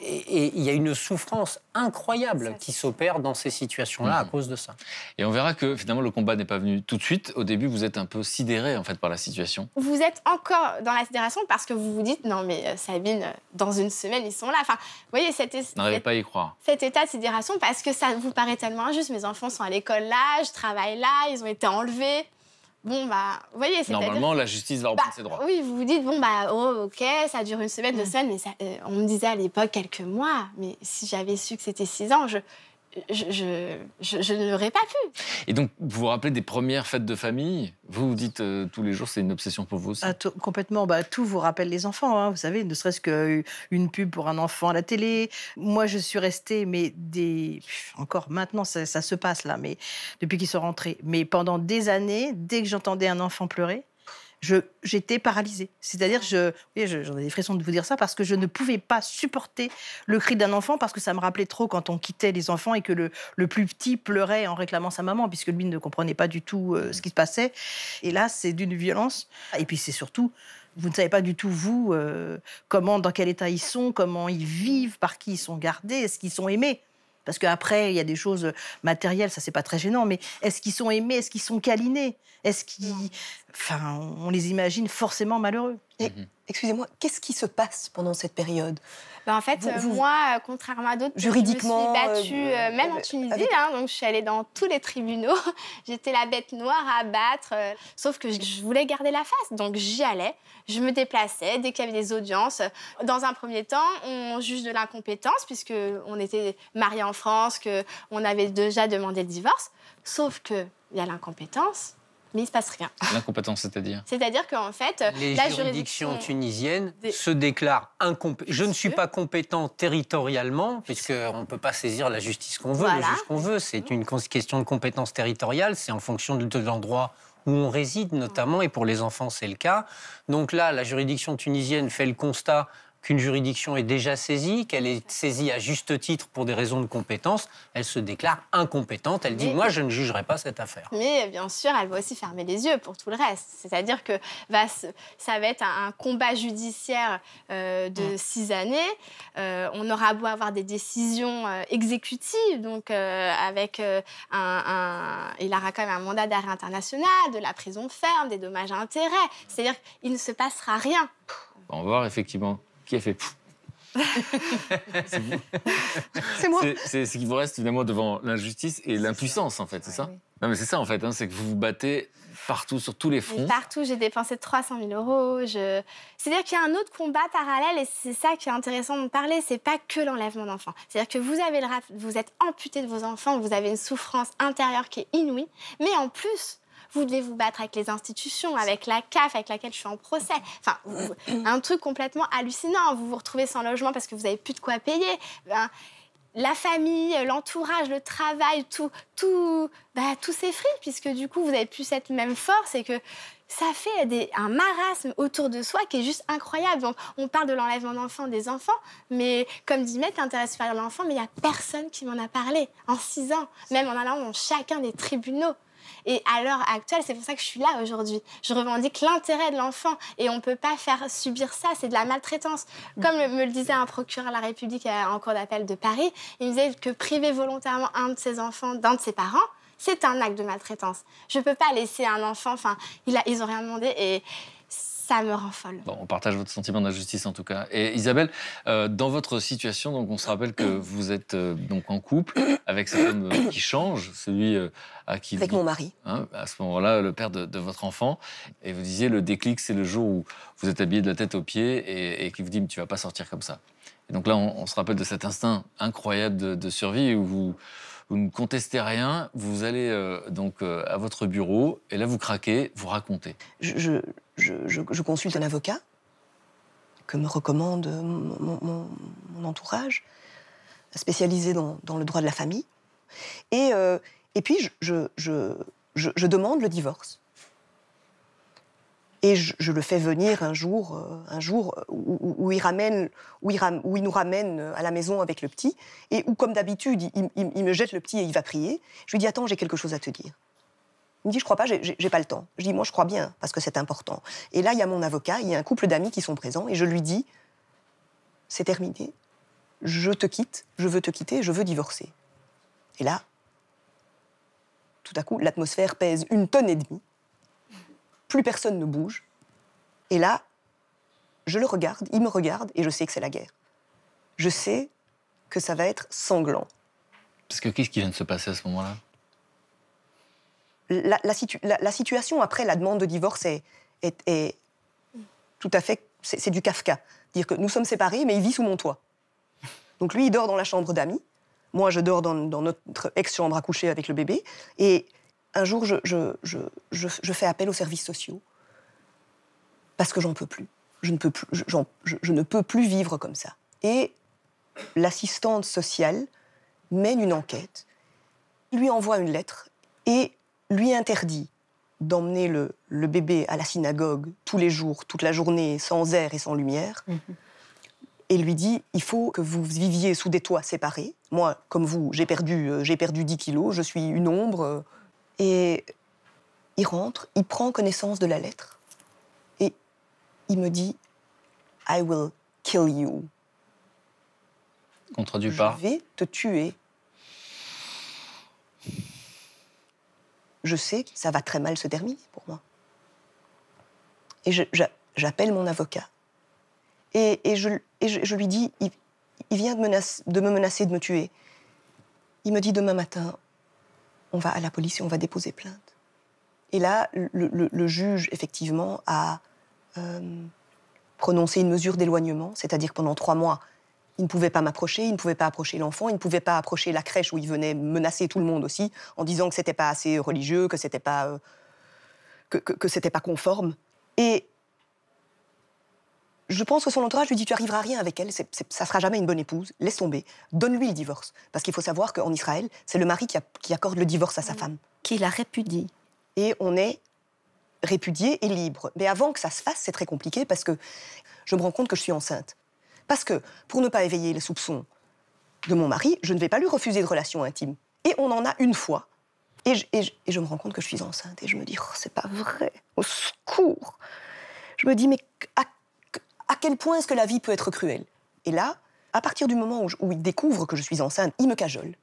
Et il y a une souffrance incroyable qui s'opère dans ces situations-là à cause de ça. Et on verra que finalement le combat n'est pas venu tout de suite. Au début, vous êtes un peu sidéré en fait par la situation. Vous êtes encore dans la sidération parce que vous vous dites non mais Sabine, dans une semaine ils sont là. Enfin, vous voyez n'arrivez pas à y croire. Cet état de sidération parce que ça vous paraît tellement injuste. Mes enfants sont à l'école là, je travaille là, ils ont été enlevés. Bon, vous voyez, c'est normalement, la justice va reprendre ses droits. Oui, vous vous dites, ok, ça dure 1 semaine, 2 semaines, mais on me disait à l'époque quelques mois. Mais si j'avais su que c'était 6 ans, je n'aurais pas pu. Et donc, vous vous rappelez des premières fêtes de famille? Vous dites tous les jours, c'est une obsession pour vous aussi? Complètement. Tout vous rappelle les enfants, vous savez, ne serait-ce qu'une pub pour un enfant à la télé. Moi, je suis restée, encore maintenant, ça se passe là, mais depuis qu'ils sont rentrés. Mais pendant des années, dès que j'entendais un enfant pleurer, j'étais paralysée. C'est-à-dire, j'en ai des frissons de vous dire ça, parce que je ne pouvais pas supporter le cri d'un enfant, parce que ça me rappelait trop quand on quittait les enfants et que le plus petit pleurait en réclamant sa maman, puisque lui ne comprenait pas du tout ce qui se passait. Et là, c'est d'une violence. Et puis, c'est surtout Vous ne savez pas du tout, vous, dans quel état ils sont, comment ils vivent, par qui ils sont gardés, est-ce qu'ils sont aimés? Parce qu'après, il y a des choses matérielles, ça, c'est pas très gênant, mais est-ce qu'ils sont aimés, est-ce qu'ils sont câlinés? Est-ce qu'ils... Enfin, on les imagine forcément malheureux. Et, excusez-moi, qu'est-ce qui se passe pendant cette période? En fait, moi, contrairement à d'autres, juridiquement, je me suis battue, même en Tunisie, donc je suis allée dans tous les tribunaux. J'étais la bête noire à abattre, sauf que je voulais garder la face, donc j'y allais. Je me déplaçais dès qu'il y avait des audiences. Dans un premier temps, on juge de l'incompétence, puisqu'on était mariés en France, qu'on avait déjà demandé le divorce, sauf qu'il y a l'incompétence. Mais il ne se passe rien. L'incompétence, c'est-à-dire? C'est-à-dire qu'en fait, les juridictions tunisiennes se déclarent incompétentes. Je ne suis pas compétent territorialement, puisqu'on ne peut pas saisir la justice qu'on veut, le juge qu'on veut. C'est une question de compétence territoriale, c'est en fonction de l'endroit où on réside notamment, et pour les enfants, c'est le cas. Donc là, la juridiction tunisienne fait le constat qu'une juridiction est déjà saisie, qu'elle est saisie à juste titre pour des raisons de compétence, elle se déclare incompétente. Elle dit « moi, je ne jugerai pas cette affaire ». Mais bien sûr, elle va aussi fermer les yeux pour tout le reste. C'est-à-dire que ça va être un combat judiciaire de 6 années. On aura beau avoir des décisions exécutives, donc avec il aura quand même un mandat d'arrêt international, de la prison ferme, des dommages à intérêts. C'est-à-dire qu'il ne se passera rien. On va voir effectivement qui a fait. C'est moi. C'est ce qui vous reste finalement devant l'injustice et l'impuissance, en fait, c'est ça? Non, mais c'est ça, en fait, c'est que vous vous battez partout, sur tous les fronts. Et partout, j'ai dépensé 300 000 €. C'est-à-dire qu'il y a un autre combat parallèle, et c'est ça qui est intéressant de parler, c'est pas que l'enlèvement d'enfants. C'est-à-dire que vous êtes amputé de vos enfants, vous avez une souffrance intérieure qui est inouïe, mais en plus, vous devez vous battre avec les institutions, avec la CAF, avec laquelle je suis en procès. Enfin, un truc complètement hallucinant. Vous vous retrouvez sans logement parce que vous n'avez plus de quoi payer. La famille, l'entourage, le travail, tout s'effrite, puisque du coup, vous n'avez plus cette même force et que ça fait un marasme autour de soi qui est juste incroyable. On parle de l'enlèvement d'enfants, des enfants, mais comme dit Maître, l'intérêt supérieur de l'enfant, mais il n'y a personne qui m'en a parlé en 6 ans, même en allant dans chacun des tribunaux. Et à l'heure actuelle, c'est pour ça que je suis là aujourd'hui. Je revendique l'intérêt de l'enfant et on ne peut pas faire subir ça, c'est de la maltraitance. Comme me le disait un procureur de la République en cour d'appel de Paris, il me disait que priver volontairement un de ses enfants d'un de ses parents, c'est un acte de maltraitance. Je ne peux pas laisser un enfant, ils n'ont rien demandé et ça me rend folle. Bon, on partage votre sentiment d'injustice en tout cas. Et Isabelle, dans votre situation, donc on se rappelle que vous êtes donc en couple avec cet homme qui change, celui à qui... Avec mon mari. Hein, à ce moment-là, le père de votre enfant. Et vous disiez, le déclic, c'est le jour où vous êtes habillé de la tête aux pieds et qui vous dit, mais tu ne vas pas sortir comme ça. Et donc là, on se rappelle de cet instinct incroyable de survie où vous ne contestez rien, vous allez à votre bureau et là, vous craquez, vous racontez. Je consulte un avocat que me recommande mon entourage, spécialisé dans le droit de la famille. Et puis, je demande le divorce. Et je le fais venir un jour où il nous ramène à la maison avec le petit, et où, comme d'habitude, il me jette le petit et il va prier. Je lui dis, attends, j'ai quelque chose à te dire. Il me dit, je crois pas, j'ai pas le temps. Je dis, moi, je crois bien, parce que c'est important. Et là, il y a mon avocat, il y a un couple d'amis qui sont présents, et je lui dis, c'est terminé, je te quitte, je veux te quitter, je veux divorcer. Et là, tout à coup, l'atmosphère pèse 1,5 tonnes. Plus personne ne bouge. Et là, je le regarde, il me regarde, et je sais que c'est la guerre. Je sais que ça va être sanglant. Parce que qu'est-ce qui vient de se passer à ce moment-là ? La situation après la demande de divorce est tout à fait... C'est du Kafka. Dire que nous sommes séparés, mais il vit sous mon toit. Donc lui, il dort dans la chambre d'amis. Moi, je dors dans notre ex-chambre à coucher avec le bébé. Et un jour, je fais appel aux services sociaux. Parce que j'en peux plus. Je ne peux plus vivre comme ça. Et l'assistante sociale mène une enquête, lui envoie une lettre et lui interdit d'emmener le bébé à la synagogue tous les jours, toute la journée, sans air et sans lumière. Et lui dit, il faut que vous viviez sous des toits séparés. Moi, comme vous, j'ai perdu 10 kilos, je suis une ombre. Et il rentre, il prend connaissance de la lettre et il me dit « I will kill you ». Qu'on traduit par? Je vais te tuer. Je sais que ça va très mal se terminer pour moi. Et j'appelle mon avocat. Et je lui dis, il vient de me menacer de me tuer. Il me dit, demain matin, on va à la police et on va déposer plainte. Et là, le juge, effectivement, a prononcé une mesure d'éloignement, c'est-à-dire pendant 3 mois, il ne pouvait pas m'approcher, il ne pouvait pas approcher l'enfant, il ne pouvait pas approcher la crèche où il venait menacer tout le monde aussi, en disant que c'était pas assez religieux, que c'était pas que c'était pas conforme. Et je pense que son entourage lui dit, tu arriveras à rien avec elle, ça sera jamais une bonne épouse, laisse tomber, donne-lui le divorce. Parce qu'il faut savoir qu'en Israël, c'est le mari qui accorde le divorce à sa femme. Qui la répudie. Et on est répudié et libre. Mais avant que ça se fasse, c'est très compliqué parce que je me rends compte que je suis enceinte. Parce que, pour ne pas éveiller les soupçons de mon mari, je ne vais pas lui refuser de relations intimes. Et on en a une fois. Et je me rends compte que je suis enceinte. Et je me dis, oh, c'est pas vrai, au secours. Je me dis, mais à quel point est-ce que la vie peut être cruelle? Et là, à partir du moment où il découvre que je suis enceinte, il me cajole.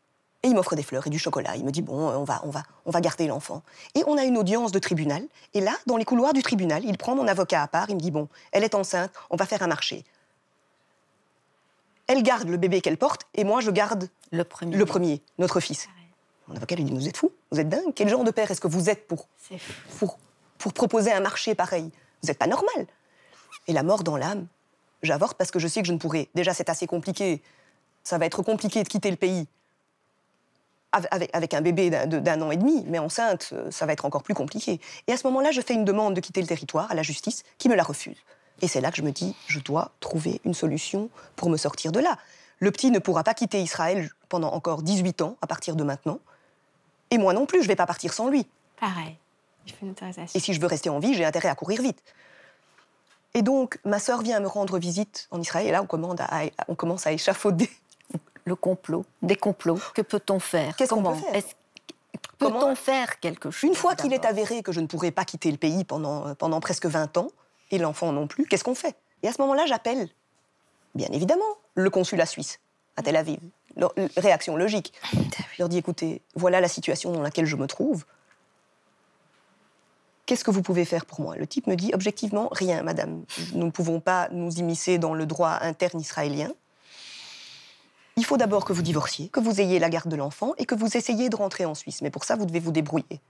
Et il m'offre des fleurs et du chocolat. Il me dit, bon, on va garder l'enfant. Et on a une audience de tribunal. Et là, dans les couloirs du tribunal, il prend mon avocat à part. Il me dit, bon, elle est enceinte, on va faire un marché. Elle garde le bébé qu'elle porte, et moi, je garde le premier, notre fils. Mon avocat lui dit, vous êtes fous? Vous êtes dingue? Quel genre de père est-ce que vous êtes pour proposer un marché pareil? Vous n'êtes pas normal. Et la mort dans l'âme, j'avorte parce que je sais que je ne pourrai. Déjà, c'est assez compliqué. Ça va être compliqué de quitter le pays avec un bébé d'1 an et demi, mais enceinte, ça va être encore plus compliqué. Et à ce moment-là, je fais une demande de quitter le territoire à la justice, qui me la refuse. Et c'est là que je me dis, je dois trouver une solution pour me sortir de là. Le petit ne pourra pas quitter Israël pendant encore 18 ans, à partir de maintenant. Et moi non plus, je ne vais pas partir sans lui. Pareil, il faut une autorisation. Et si je veux rester en vie, j'ai intérêt à courir vite. Et donc, ma sœur vient me rendre visite en Israël, et là, on commence à échafauder. Le complot, des complots. Que peut-on faire? Qu'est-ce qu'on peut faire? Peut-on faire quelque chose? Une fois qu'il est avéré que je ne pourrai pas quitter le pays pendant presque 20 ans, et l'enfant non plus, qu'est-ce qu'on fait? Et à ce moment-là, j'appelle, bien évidemment, le consulat suisse à Tel Aviv. Réaction logique. Je leur dis, écoutez, voilà la situation dans laquelle je me trouve. Qu'est-ce que vous pouvez faire pour moi? Le type me dit, objectivement, rien, madame. Nous ne pouvons pas nous immiscer dans le droit interne israélien. Il faut d'abord que vous divorciez, que vous ayez la garde de l'enfant et que vous essayiez de rentrer en Suisse. Mais pour ça, vous devez vous débrouiller.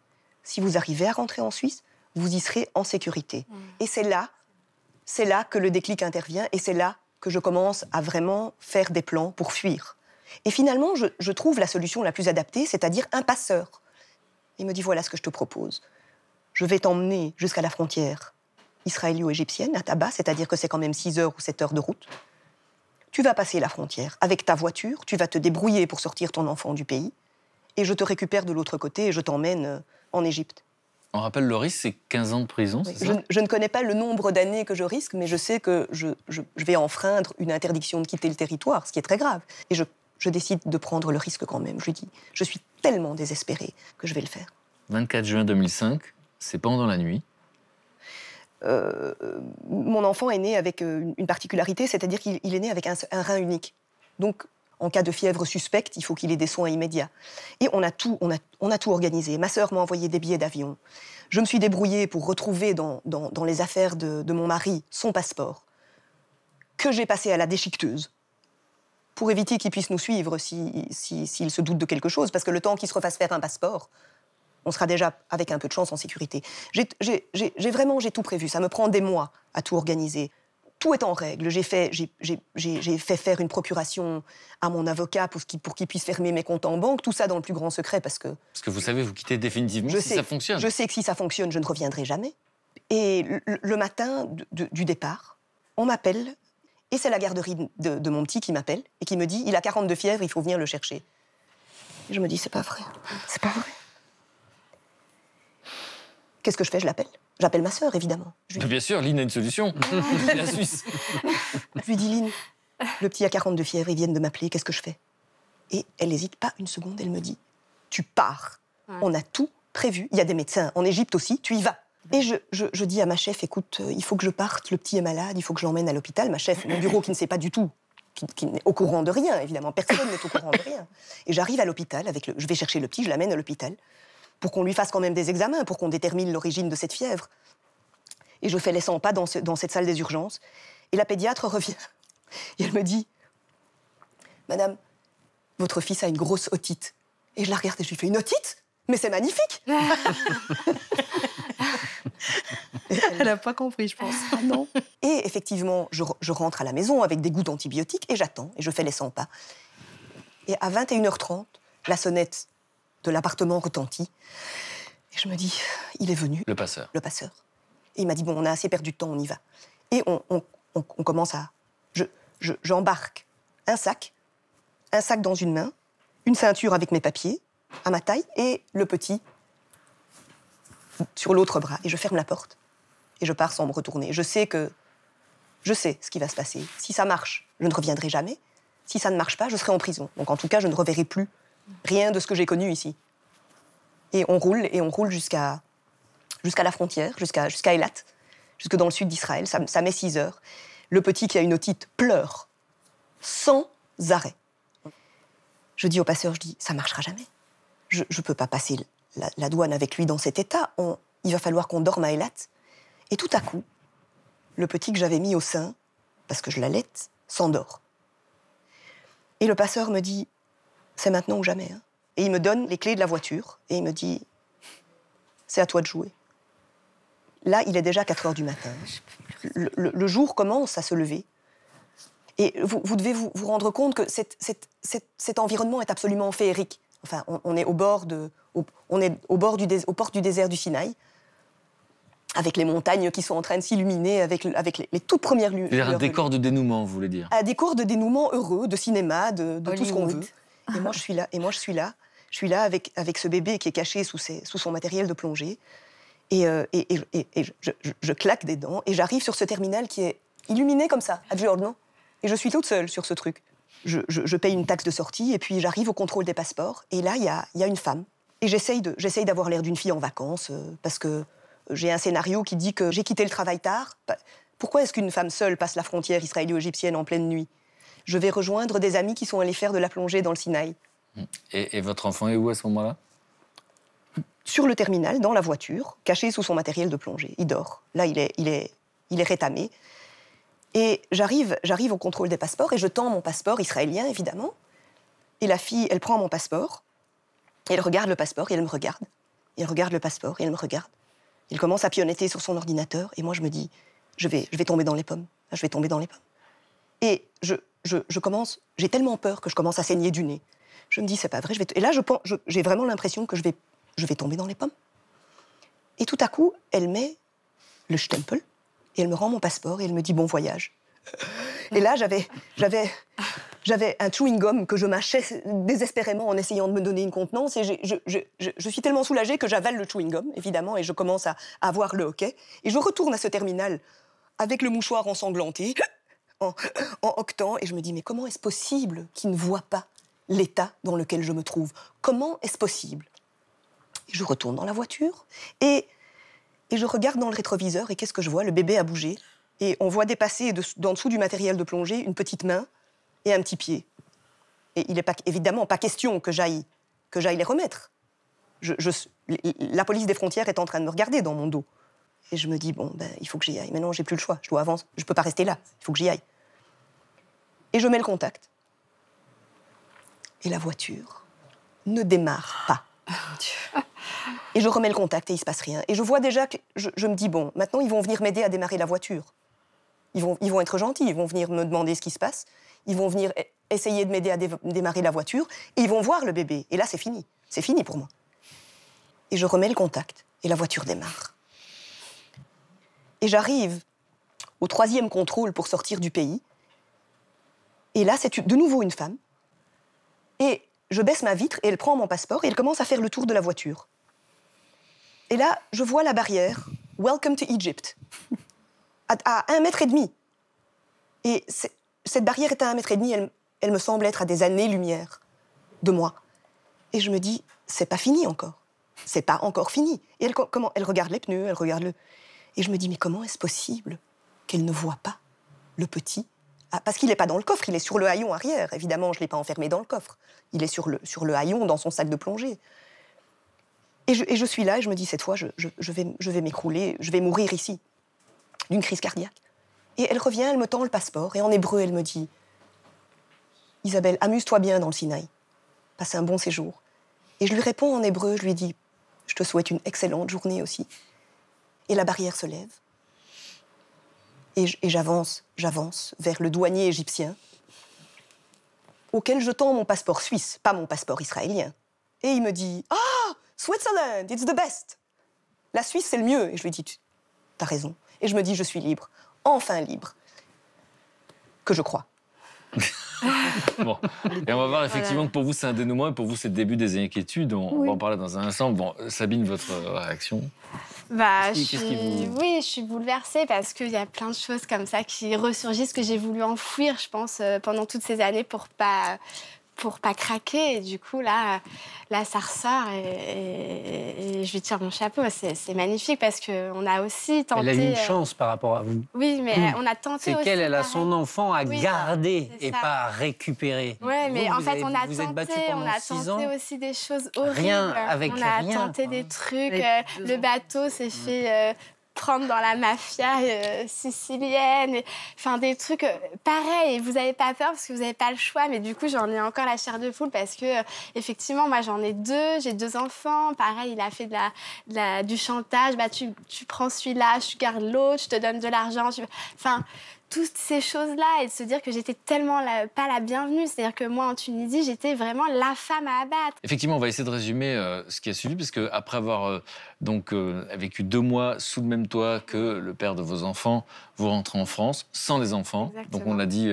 Si vous arrivez à rentrer en Suisse, vous y serez en sécurité. Et c'est là que le déclic intervient et c'est là que je commence à vraiment faire des plans pour fuir. Et finalement, je trouve la solution la plus adaptée, c'est-à-dire un passeur. Il me dit, voilà ce que je te propose. Je vais t'emmener jusqu'à la frontière israélo-égyptienne, à Taba, c'est-à-dire que c'est quand même 6 heures ou 7 heures de route. Tu vas passer la frontière avec ta voiture, tu vas te débrouiller pour sortir ton enfant du pays, et je te récupère de l'autre côté et je t'emmène en Égypte. On rappelle le risque, c'est 15 ans de prison, Oui, c'est ça? je ne connais pas le nombre d'années que je risque, mais je sais que je vais enfreindre une interdiction de quitter le territoire, ce qui est très grave. Et je décide de prendre le risque quand même. Je lui dis, je suis tellement désespérée que je vais le faire. 24 juin 2005, c'est pendant la nuit. Mon enfant est né avec une particularité, c'est-à-dire qu'il est né avec un rein unique. Donc, en cas de fièvre suspecte, il faut qu'il ait des soins immédiats. Et on a tout organisé. Ma sœur m'a envoyé des billets d'avion. Je me suis débrouillée pour retrouver dans les affaires de mon mari son passeport, que j'ai passé à la déchiqueteuse, pour éviter qu'il puisse nous suivre s'il se doute de quelque chose, parce que le temps qu'il se refasse faire un passeport, on sera déjà, avec un peu de chance, en sécurité. J'ai tout prévu. Ça me prend des mois à tout organiser. Tout est en règle. J'ai fait faire une procuration à mon avocat pour qu'il puisse fermer mes comptes en banque. Tout ça dans le plus grand secret parce que... Parce que vous savez, vous quittez définitivement ça fonctionne. Je sais que si ça fonctionne, je ne reviendrai jamais. Et le matin du départ, on m'appelle, et c'est la garderie de mon petit qui m'appelle, et qui me dit, il a 42 fièvres, il faut venir le chercher. Et je me dis, c'est pas vrai. C'est pas vrai. Qu'est-ce que je fais? Je l'appelle. J'appelle ma sœur, évidemment. Bien sûr, Lynn a une solution. La Suisse. Je lui dis, Lynn, le petit a 42 fièvres, ils viennent de m'appeler, qu'est-ce que je fais? Et elle n'hésite pas une seconde, elle me dit, tu pars. Ouais. On a tout prévu. Il y a des médecins en Égypte aussi, tu y vas. Et je dis à ma chef, écoute, il faut que je parte, le petit est malade, il faut que je l'emmène à l'hôpital. Ma chef, mon bureau qui ne sait pas du tout, qui n'est au courant de rien, évidemment, personne n'est au courant de rien. Et j'arrive à l'hôpital, je vais chercher le petit, je l'amène à l'hôpital, pour qu'on lui fasse quand même des examens, pour qu'on détermine l'origine de cette fièvre. Et je fais les 100 pas dans cette salle des urgences. Et la pédiatre revient. Et elle me dit, Madame, votre fils a une grosse otite. Et je la regarde et je lui fais, une otite? Mais c'est magnifique. Elle n'a pas compris, je pense. Ah non. Et effectivement, je rentre à la maison avec des gouttes antibiotiques et j'attends. Et je fais les 100 pas. Et à 21h30, la sonnette de l'appartement retentit. Et je me dis, il est venu. Le passeur. Le passeur. Et il m'a dit, bon, on a assez perdu de temps, on y va. Et on commence à... J'embarque un sac dans une main, une ceinture avec mes papiers, à ma taille, et le petit sur l'autre bras. Et je ferme la porte. Et je pars sans me retourner. Je sais ce qui va se passer. Si ça marche, je ne reviendrai jamais. Si ça ne marche pas, je serai en prison. Donc en tout cas, je ne reverrai plus rien de ce que j'ai connu ici. Et on roule jusqu'à la frontière, jusqu'à Eilat, jusque dans le sud d'Israël. Ça met 6 heures. Le petit qui a une otite pleure sans arrêt. Je dis au passeur, ça marchera jamais. Je ne peux pas passer la douane avec lui dans cet état. Il va falloir qu'on dorme à Eilat. Et tout à coup, le petit que j'avais mis au sein, parce que je l'allaite, s'endort. Et le passeur me dit, c'est maintenant ou jamais. Hein. Et il me donne les clés de la voiture et il me dit, c'est à toi de jouer. Là, il est déjà 4 heures du matin. Le jour commence à se lever. Et vous devez vous rendre compte que cet environnement est absolument féerique. Enfin, on est au port du désert du Sinaï, avec les montagnes qui sont en train de s'illuminer, avec les toutes premières lumières. C'est un décor de dénouement, vous voulez dire? Un décor de dénouement heureux, de cinéma, de tout ce qu'on veut. Et moi, je suis là. Je suis là avec ce bébé qui est caché sous son matériel de plongée. Et je claque des dents. Et j'arrive sur ce terminal qui est illuminé comme ça, à Giorno. Et je suis toute seule sur ce truc. Je paye une taxe de sortie et puis j'arrive au contrôle des passeports. Et là, il y a une femme. Et j'essaye d'avoir l'air d'une fille en vacances parce que j'ai un scénario qui dit que j'ai quitté le travail tard. Pourquoi est-ce qu'une femme seule passe la frontière israélo-égyptienne en pleine nuit? Je vais rejoindre des amis qui sont allés faire de la plongée dans le Sinaï. Et votre enfant est où à ce moment-là? Sur le terminal, dans la voiture, caché sous son matériel de plongée. Il dort. Là, il est rétamé. Et j'arrive au contrôle des passeports et je tends mon passeport israélien, évidemment. Et la fille, elle prend mon passeport, et elle regarde le passeport et elle me regarde. Et elle regarde le passeport et elle me regarde. Il commence à pionnetter sur son ordinateur et moi je me dis, je vais tomber dans les pommes. Je vais tomber dans les pommes. Et je commence, j'ai tellement peur que je commence à saigner du nez. Je me dis, c'est pas vrai. Et là, j'ai vraiment l'impression que je vais tomber dans les pommes. Et tout à coup, elle met le stempel et elle me rend mon passeport et elle me dit bon voyage. Et là, j'avais un chewing-gum que je mâchais désespérément en essayant de me donner une contenance et je suis tellement soulagée que j'avale le chewing-gum, évidemment, et je commence à avoir le hoquet. Et je retourne à ce terminal avec le mouchoir ensanglanté, en octant, et je me dis mais comment est-ce possible qu'il ne voit pas l'état dans lequel je me trouve? Comment est-ce possible? Et je retourne dans la voiture et je regarde dans le rétroviseur et qu'est-ce que je vois? Le bébé a bougé et on voit dépasser d'en dessous du matériel de plongée une petite main et un petit pied. Et il n'est évidemment pas question que j'aille les remettre. La police des frontières est en train de me regarder dans mon dos. Et je me dis, bon, il faut que j'y aille. Mais non, j'ai plus le choix. Je dois avancer. Je ne peux pas rester là. Il faut que j'y aille. Et je mets le contact. Et la voiture ne démarre pas. Et je remets le contact et il ne se passe rien. Et je vois déjà que... Je me dis, bon, maintenant, ils vont venir m'aider à démarrer la voiture. Ils vont être gentils. Ils vont venir me demander ce qui se passe. Ils vont venir essayer de m'aider à démarrer la voiture. Et ils vont voir le bébé. Et là, c'est fini. C'est fini pour moi. Et je remets le contact. Et la voiture démarre. Et j'arrive au 3e contrôle pour sortir du pays. Et là, c'est de nouveau une femme. Et je baisse ma vitre et elle prend mon passeport et elle commence à faire le tour de la voiture. Et là, je vois la barrière « Welcome to Egypt » à 1,5 mètre. Et cette barrière est à 1,5 mètre. Elle me semble être à des années-lumière de moi. Et je me dis, c'est pas fini encore. c'est pas encore fini. Et elle regarde les pneus, elle regarde le... Et je me dis, mais comment est-ce possible qu'elle ne voit pas le petit? Parce qu'il n'est pas dans le coffre, il est sur le haillon arrière. Évidemment, je ne l'ai pas enfermé dans le coffre. Il est sur le haillon, dans son sac de plongée. Et je suis là, et je me dis, cette fois, je vais m'écrouler, je vais mourir ici, d'une crise cardiaque. Et elle revient, elle me tend le passeport, et en hébreu, elle me dit, Isabelle, amuse-toi bien dans le Sinaï. Passe un bon séjour. Et je lui réponds en hébreu, je lui dis, je te souhaite une excellente journée aussi. Et la barrière se lève. Et j'avance vers le douanier égyptien, auquel je tends mon passeport suisse, pas mon passeport israélien. Et il me dit, « Ah, Switzerland, it's the best !» La Suisse, c'est le mieux. Et je lui dis, t'as raison. Et je me dis, je suis libre, enfin libre. Que je crois. Bon. Et on va voir effectivement que pour vous, c'est un dénouement, et pour vous, c'est le début des inquiétudes. On va en parler dans un instant. Bon, Sabine, votre réaction? Bah, je suis bouleversée parce qu'il y a plein de choses comme ça qui ressurgissent que j'ai voulu enfouir, je pense, pendant toutes ces années pour pas craquer. Et du coup, là ça ressort et je lui tire mon chapeau. C'est magnifique parce qu'on a aussi tenté... Elle a eu une chance par rapport à vous. Oui, mais on a tenté aussi... C'est qu'elle a son enfant à garder et ça. pas à récupérer. Oui, mais en fait, on a tenté aussi des choses horribles. Rien avec rien. On a tenté des trucs. Le bateau s'est fait... prendre dans la mafia sicilienne, enfin des trucs pareils. Vous n'avez pas peur parce que vous n'avez pas le choix, mais du coup j'en ai encore la chair de poule parce que effectivement moi j'en ai deux, j'ai 2 enfants. Pareil, il a fait du chantage. Bah tu prends celui-là, je garde l'autre, je te donne de l'argent. Enfin toutes ces choses-là et de se dire que j'étais tellement pas la bienvenue. C'est-à-dire que moi, en Tunisie, j'étais vraiment la femme à abattre. Effectivement, on va essayer de résumer ce qui a suivi, parce qu'après avoir vécu 2 mois sous le même toit que le père de vos enfants, vous rentrez en France sans les enfants. Exactement. Donc on l'a dit,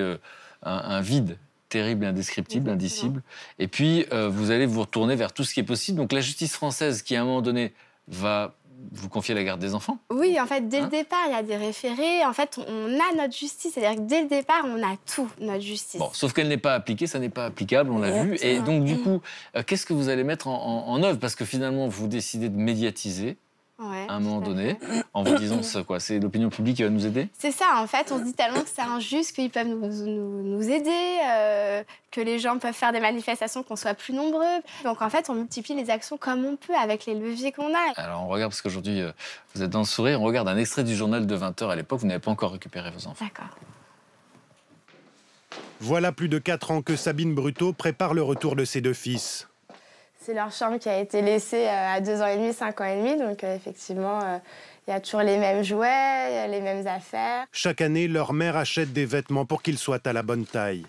un vide terrible, indescriptible, indicible. Et puis, vous allez vous retourner vers tout ce qui est possible. Donc la justice française, qui à un moment donné va vous confier la garde des enfants? Oui, en fait, dès le départ, il y a des référés. En fait, on a notre justice. C'est-à-dire que dès le départ, on a tout, notre justice. Bon, sauf qu'elle n'est pas appliquée, ça n'est pas applicable, on l'a vu. Et donc, du coup, qu'est-ce que vous allez mettre en œuvre? Parce que finalement, vous décidez de médiatiser à un moment donné, en vous disant, c'est l'opinion publique qui va nous aider? C'est ça, en fait, on se dit tellement que c'est injuste qu'ils peuvent nous aider, que les gens peuvent faire des manifestations, qu'on soit plus nombreux. Donc, en fait, on multiplie les actions comme on peut, avec les leviers qu'on a. Alors, on regarde, parce qu'aujourd'hui, vous êtes dans le sourire, on regarde un extrait du journal de 20h à l'époque, vous n'avez pas encore récupéré vos enfants. D'accord. Voilà plus de 4 ans que Sabine Brutto prépare le retour de ses 2 fils. C'est leur chambre qui a été laissée à 2 ans et demi, 5 ans et demi. Donc, effectivement, il y a toujours les mêmes jouets, les mêmes affaires. Chaque année, leur mère achète des vêtements pour qu'ils soient à la bonne taille.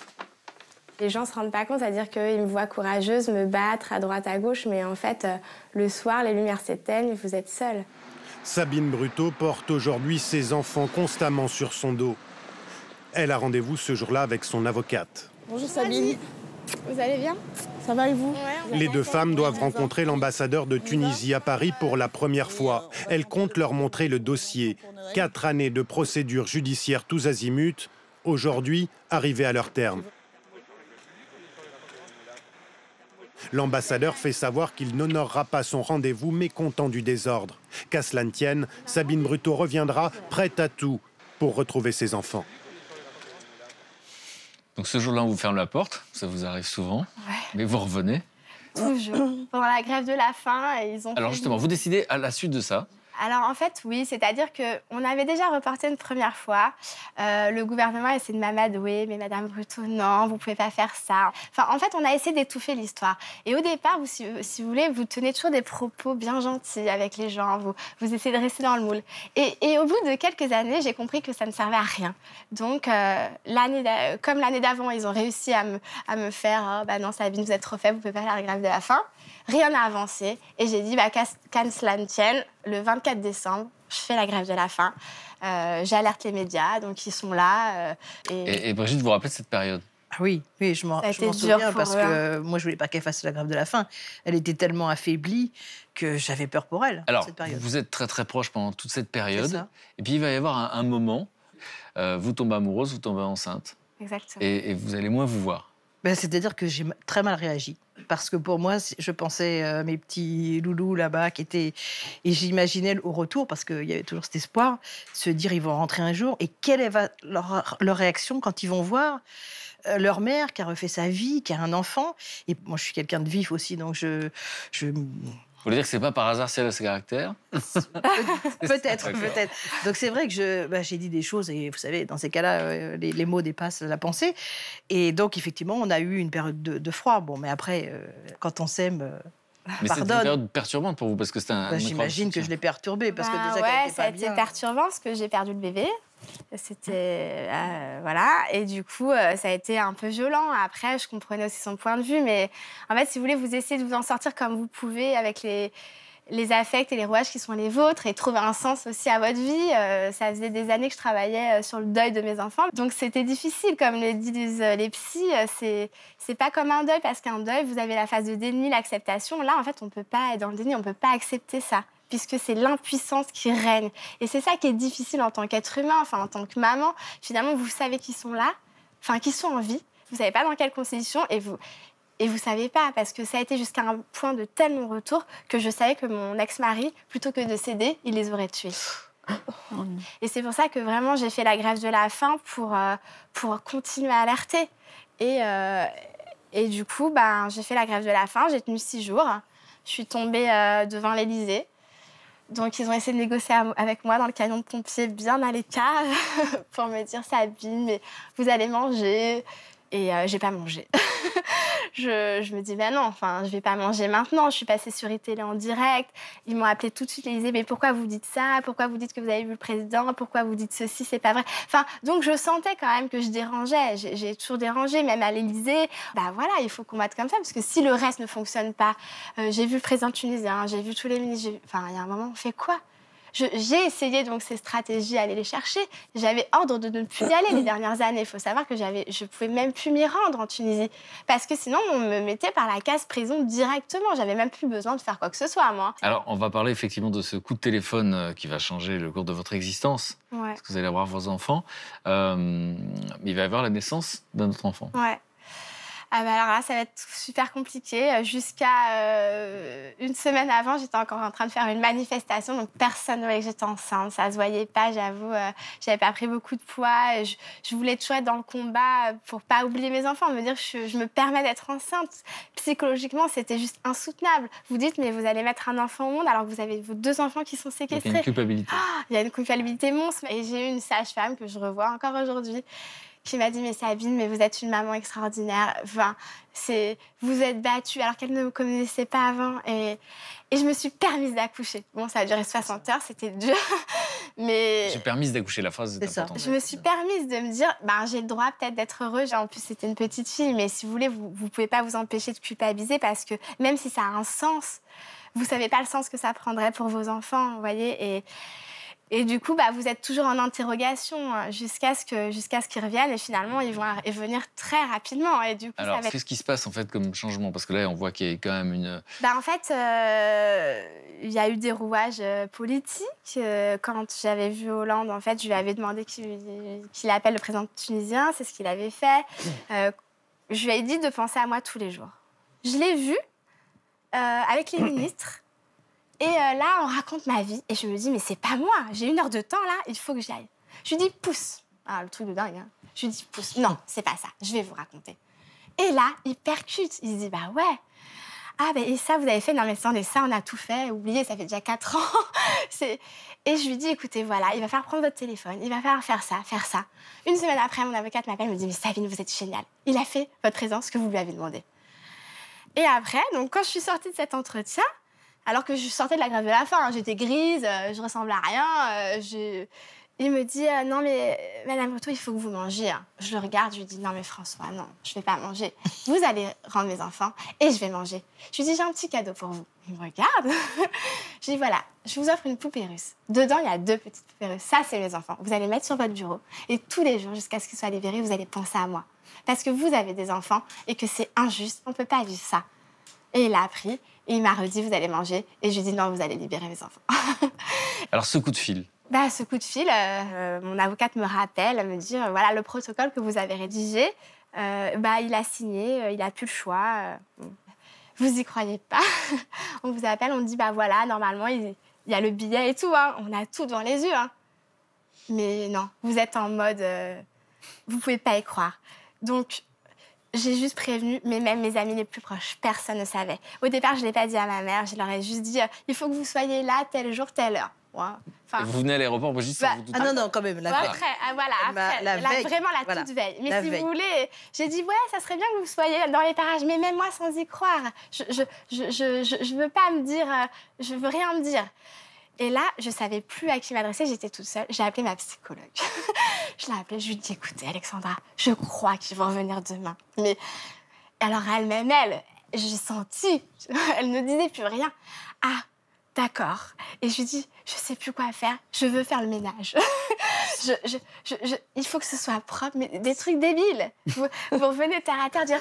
Les gens ne se rendent pas compte, c'est-à-dire qu'ils me voient courageuse, me battre à droite, à gauche. Mais en fait, le soir, les lumières s'éteignent et vous êtes seule. Sabine Brutto porte aujourd'hui ses enfants constamment sur son dos. Elle a rendez-vous ce jour-là avec son avocate. Bonjour Sabine. Vous allez bien? Ça va et vous? Les 2 femmes doivent rencontrer l'ambassadeur de Tunisie à Paris pour la première fois. Elle compte leur montrer le dossier. 4 années de procédures judiciaires tous azimuts, aujourd'hui arrivées à leur terme. L'ambassadeur fait savoir qu'il n'honorera pas son rendez-vous, mécontent du désordre. Qu'à cela ne tienne, Sabine Brutto reviendra, prête à tout, pour retrouver ses enfants. Donc ce jour-là, on vous ferme la porte, ça vous arrive souvent, mais vous revenez. Toujours. Pendant la grève de la faim, ils ont... Alors justement, vous décidez à la suite de ça. Alors en fait, oui, c'est-à-dire qu'on avait déjà reporté une première fois. Le gouvernement essaie de m'amadouer, mais Madame Brutto, non, vous pouvez pas faire ça. Enfin, en fait, on a essayé d'étouffer l'histoire. Et au départ, si vous voulez, vous tenez toujours des propos bien gentils avec les gens, vous essayez de rester dans le moule. Et au bout de quelques années, j'ai compris que ça ne servait à rien. Donc, comme l'année d'avant, ils ont réussi à me faire « non, Sabine, vous êtes trop faible, vous pouvez pas faire la grève de la faim ». Rien n'a avancé. Et j'ai dit qu'à cela ne tienne, le 24 décembre, je fais la grève de la faim. J'alerte les médias, donc ils sont là. Et Brigitte, vous vous rappelez de cette période? Ah oui, je m'en souviens parce que moi, je voulais pas qu'elle fasse la grève de la faim. Elle était tellement affaiblie que j'avais peur pour elle. Alors, cette période. Vous êtes très très proche pendant toute cette période. Ça. Et puis il va y avoir un moment, vous tombez amoureuse, vous tombez enceinte. Exactement. Et vous allez moins vous voir. C'est-à-dire que j'ai très mal réagi. Parce que pour moi, je pensais à mes petits loulous là-bas qui étaient... Et j'imaginais au retour, parce qu'il y avait toujours cet espoir, se dire ils vont rentrer un jour. Et quelle est leur réaction quand ils vont voir leur mère qui a refait sa vie, qui a un enfant. Et moi, je suis quelqu'un de vif aussi, donc je... Vous voulez dire que c'est pas par hasard si elle a ce caractère? Peut-être. Donc c'est vrai que j'ai dit des choses, et vous savez, dans ces cas-là, les mots dépassent la pensée. Et donc, effectivement, on a eu une période de froid. Bon, mais après, quand on s'aime... Mais c'était une période perturbante pour vous, parce que c'était un... J'imagine que je l'ai perturbé, parce que déjà ouais, qu'elle était ça a pas été bien. perturbant, parce que j'ai perdu le bébé. C'était... voilà. Et du coup, ça a été un peu violent. Après, je comprenais aussi son point de vue. Mais en fait, si vous voulez, vous essayez de vous en sortir comme vous pouvez avec les affects et les rouages qui sont les vôtres et trouver un sens aussi à votre vie. Ça faisait des années que je travaillais sur le deuil de mes enfants. Donc, c'était difficile. Comme le disent les psys, c'est pas comme un deuil, parce qu'un deuil, vous avez la phase de déni, l'acceptation. Là, en fait, on peut pas être dans le déni, on peut pas accepter ça, puisque c'est l'impuissance qui règne. Et c'est ça qui est difficile en tant qu'être humain, enfin, en tant que maman. Finalement, vous savez qu'ils sont là, enfin, qu'ils sont en vie. Vous savez pas dans quelles conditions, et vous savez pas, parce que ça a été jusqu'à un point de tel non-retour que je savais que mon ex-mari, plutôt que de céder, il les aurait tués. Et c'est pour ça que vraiment j'ai fait la grève de la faim pour continuer à alerter. Et du coup, j'ai fait la grève de la faim, j'ai tenu 6 jours. Je suis tombée devant l'Élysée. Donc ils ont essayé de négocier avec moi dans le camion de pompiers, bien à l'écart, pour me dire Sabine, mais vous allez manger. Et j'ai pas mangé. je me dis, non, enfin, je vais pas manger maintenant. Je suis passée sur iTélé en direct. Ils m'ont appelé tout de suite. Ils disaient, mais pourquoi vous dites ça? Pourquoi vous dites que vous avez vu le président? Pourquoi vous dites ceci? C'est pas vrai. Enfin, donc je sentais quand même que je dérangeais. J'ai toujours dérangé, même à l'Élysée. Voilà, il faut combattre comme ça, parce que si le reste ne fonctionne pas, j'ai vu le président tunisien, j'ai vu tous les ministres. Enfin, il y a un moment, on fait quoi? J'ai essayé donc ces stratégies, aller les chercher. J'avais ordre de ne plus y aller les dernières années. Il faut savoir que je pouvais même plus m'y rendre en Tunisie, parce que sinon on me mettait par la case prison directement. J'avais même plus besoin de faire quoi que ce soit, moi. Alors, on va parler effectivement de ce coup de téléphone qui va changer le cours de votre existence, Ouais. parce que vous allez avoir vos enfants. Mais il va y avoir la naissance d'un autre enfant. Ouais. Alors là, ça va être super compliqué. Jusqu'à une semaine avant, j'étais encore en train de faire une manifestation, donc personne ne voyait que j'étais enceinte. Ça se voyait pas, j'avoue. J'avais pas pris beaucoup de poids. Je voulais toujours être dans le combat pour pas oublier mes enfants, me dire je me permets d'être enceinte. Psychologiquement, c'était juste insoutenable. Vous dites, mais vous allez mettre un enfant au monde alors que vous avez vos 2 enfants qui sont séquestrés. Donc, il y a une culpabilité. Il y a une culpabilité monstre. Et j'ai eu une sage-femme que je revois encore aujourd'hui, qui m'a dit, mais Sabine, mais vous êtes une maman extraordinaire. Enfin, vous êtes battue alors qu'elle ne me connaissait pas avant. Et je me suis permise d'accoucher. Bon, ça a duré 60 heures, c'était dur. Mais J'ai permise d'accoucher, la phrase est importante. je me suis permise de me dire, j'ai le droit peut-être d'être heureuse. En plus, c'était une petite fille, mais si vous voulez, vous ne pouvez pas vous empêcher de culpabiliser, parce que même si ça a un sens, vous ne savez pas le sens que ça prendrait pour vos enfants, vous voyez. Et du coup, vous êtes toujours en interrogation jusqu'à ce qu'ils reviennent. Et finalement, ils vont venir très rapidement. Et du coup, alors, qu'est-ce qui se passe en fait comme changement? Parce que là, on voit qu'il y a quand même une... En fait, il y a eu des rouages politiques. Quand j'avais vu Hollande, en fait, je lui avais demandé qu'il appelle le président tunisien. C'est ce qu'il avait fait. Je lui ai dit de penser à moi tous les jours. Je l'ai vu avec les ministres. Et là, on raconte ma vie. Et je me dis, mais c'est pas moi. J'ai 1 heure de temps, là. Il faut que j'y aille. Je lui dis, pousse. Ah, le truc de dingue, hein. Je lui dis, pousse. Non, c'est pas ça. Je vais vous raconter. Et là, il percute. Il se dit, ouais. Ah, et ça, vous avez fait? Non, mais ça, on a tout fait. Oubliez, ça fait déjà 4 ans. Et je lui dis, écoutez, voilà, il va falloir prendre votre téléphone. Il va falloir faire ça, faire ça. Une semaine après, mon avocate m'appelle, me dit, mais Sabine, vous êtes géniale. Il a fait votre présence, ce que vous lui avez demandé. Et après, donc, quand je suis sortie de cet entretien, alors que je sortais de la grève de la faim, j'étais grise, je ressemblais à rien. Il me dit, non mais Madame Ruto, il faut que vous mangiez. Je le regarde, je lui dis, non mais François, non, je vais pas manger. Vous allez rendre mes enfants et je vais manger. Je lui dis, j'ai un petit cadeau pour vous. Il me regarde. Je dis, voilà, je vous offre une poupée russe. Dedans, il y a 2 petites poupées russes. Ça, c'est mes enfants. Vous allez mettre sur votre bureau et tous les jours, jusqu'à ce qu'ils soient libérés, vous allez penser à moi. Parce que vous avez des enfants et que c'est injuste, on peut pas vivre ça. Et il a appris. Et il m'a redit, vous allez manger. Et je lui ai dit, non, vous allez libérer mes enfants. Alors, ce coup de fil. Ce coup de fil, mon avocate me rappelle, elle me dit, voilà, le protocole que vous avez rédigé, il a signé, il n'a plus le choix. vous y croyez pas. On vous appelle, on dit, bah voilà, normalement, il y a le billet et tout, hein. On a tout devant les yeux. Hein. Mais non, vous êtes en mode, vous pouvez pas y croire. Donc, j'ai juste prévenu, mais même mes amis les plus proches, personne ne savait. Au départ, je l'ai pas dit à ma mère, je leur ai juste dit, il faut que vous soyez là, tel jour, telle heure. Ouais. Enfin, Vous venez à l'aéroport, Brigitte, bah, sans vous douter. Ah non, quand même, la veille. après, voilà, après, La veille, vraiment la voilà, toute veille. Mais la si veille. vous voulez, j'ai dit, ouais, ça serait bien que vous soyez dans les parages, mais même moi, sans y croire. Je veux pas me dire, je veux rien me dire. Et là, je savais plus à qui m'adresser, j'étais toute seule. J'ai appelé ma psychologue. Je l'ai appelée, je lui ai dit, écoutez, Alexandra, je crois qu'ils vont revenir demain. Mais alors elle-même, j'ai senti, elle ne disait plus rien. Ah, d'accord. Et je lui dis, je sais plus quoi faire, je veux faire le ménage. Il faut que ce soit propre, mais des trucs débiles. Vous revenez terre à terre dire,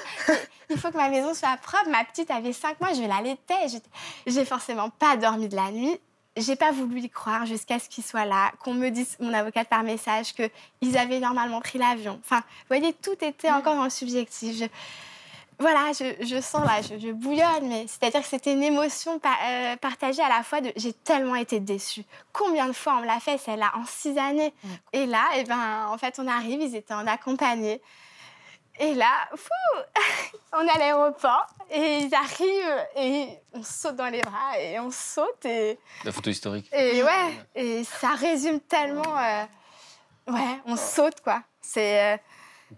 il faut que ma maison soit propre. Ma petite avait 5 mois, je l'allaitais. J'ai forcément pas dormi de la nuit. J'ai pas voulu y croire jusqu'à ce qu'il soit là, qu'on me dise, mon avocate par message, qu'ils avaient normalement pris l'avion. Enfin, vous voyez, tout était encore dans le subjectif. Voilà, je sens là, je bouillonne, mais c'est-à-dire que c'était une émotion partagée à la fois de j'ai tellement été déçue. Combien de fois on me l'a fait, celle-là, en 6 années. Et là, en fait, on arrive, ils étaient en accompagnés. Et là, on est à l'aéroport et ils arrivent et on saute dans les bras et on saute et... La photo historique. Et ouais, et ça résume tellement... ouais, on saute, quoi. C'est...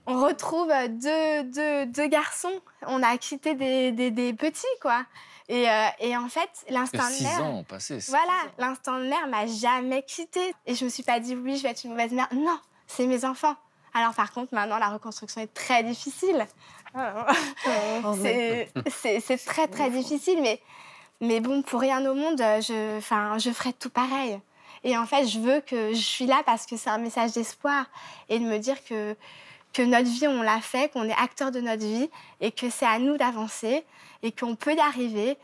on retrouve deux garçons. On a quitté des petits, quoi. Et en fait, l'instinct de 6 mère... ans ont passé. Voilà, l'instinct de mère m'a jamais quittée. Et je me suis pas dit, oui, je vais être une mauvaise mère. Non, c'est mes enfants. Alors par contre, maintenant, la reconstruction est très difficile. C'est très, très difficile. Mais bon, pour rien au monde, je ferais tout pareil. Et en fait, je suis là parce que c'est un message d'espoir. Et de me dire que notre vie, on l'a fait, qu'on est acteur de notre vie et que c'est à nous d'avancer et qu'on peut y arriver.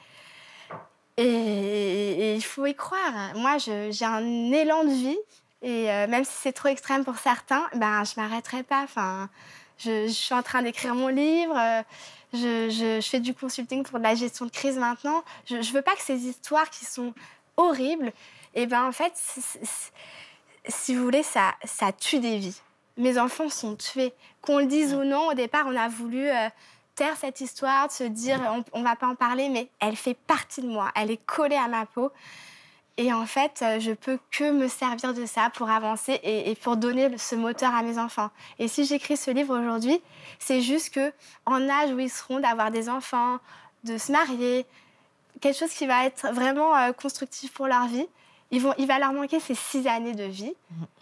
Et il faut y croire. Moi, j'ai un élan de vie. Et même si c'est trop extrême pour certains, je m'arrêterai pas. Enfin, je suis en train d'écrire mon livre. Je fais du consulting pour de la gestion de crise maintenant. Je veux pas que ces histoires qui sont horribles, en fait, si vous voulez, ça tue des vies. Mes enfants sont tués. Qu'on le dise ou non, au départ, on a voulu taire cette histoire, de se dire on va pas en parler, mais elle fait partie de moi. Elle est collée à ma peau. Et en fait, je peux que me servir de ça pour avancer et pour donner ce moteur à mes enfants. Et si j'écris ce livre aujourd'hui, c'est juste qu'en âge où ils seront d'avoir des enfants, de se marier, quelque chose qui va être vraiment constructif pour leur vie, il va leur manquer ces 6 années de vie.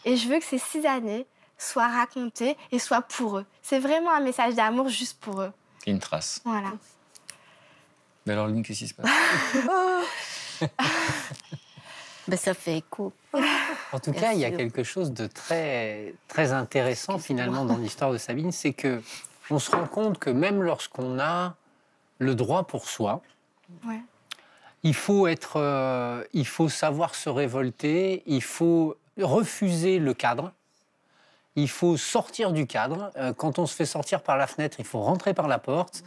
Et je veux que ces 6 années soient racontées et soient pour eux. C'est vraiment un message d'amour juste pour eux. Une trace. Voilà. Mais alors, Lynn, qu'est-ce qui se passe? Ça fait écho. En tout cas, il y a quelque chose de très, très intéressant finalement dans l'histoire de Sabine, c'est que on se rend compte que même lorsqu'on a le droit pour soi, Ouais. il faut savoir se révolter, il faut refuser le cadre, il faut sortir du cadre. Quand on se fait sortir par la fenêtre, il faut rentrer par la porte.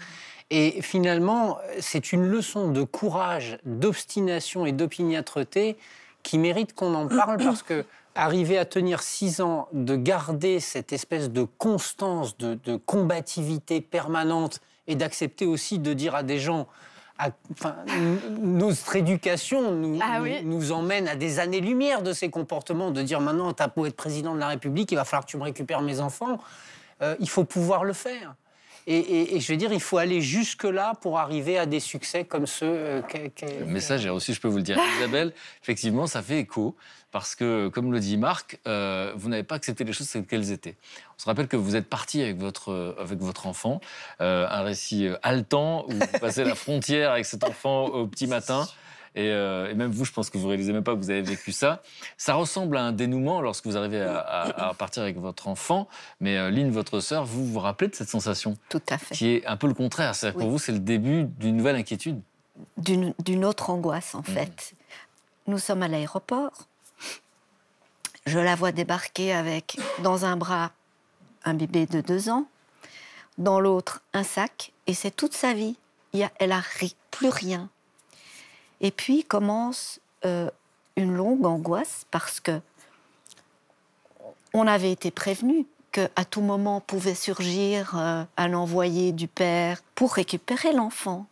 Et finalement, c'est une leçon de courage, d'obstination et d'opiniâtreté qui mérite qu'on en parle parce que arriver à tenir 6 ans, de garder cette espèce de constance, de combativité permanente et d'accepter aussi de dire à des gens, notre éducation nous emmène à des années-lumière de ces comportements, de dire maintenant, t'as beau être président de la République, il va falloir que tu me récupères mes enfants. Il faut pouvoir le faire. Et je veux dire, il faut aller jusque-là pour arriver à des succès comme ceux... Le message est reçu, je peux vous le dire. Isabelle, effectivement, ça fait écho, parce que, comme le dit Marc, vous n'avez pas accepté les choses telles qu'elles étaient. On se rappelle que vous êtes parti avec votre enfant, un récit haletant, où vous passez la frontière avec cet enfant au petit matin. Et même vous, je pense que vous ne réalisez même pas que vous avez vécu ça. Ça ressemble à un dénouement lorsque vous arrivez à partir avec votre enfant. Mais Lynn, votre sœur, vous vous rappelez de cette sensation? Tout à fait. Qui est un peu le contraire. C'est-à-dire pour vous, c'est le début d'une nouvelle inquiétude. D'une autre angoisse, en fait. Nous sommes à l'aéroport. Je la vois débarquer avec, dans un bras, un bébé de 2 ans, dans l'autre, un sac. Et c'est toute sa vie. elle n'a plus rien. Et puis commence une longue angoisse parce que on avait été prévenu qu'à tout moment pouvait surgir un envoyé du père pour récupérer l'enfant.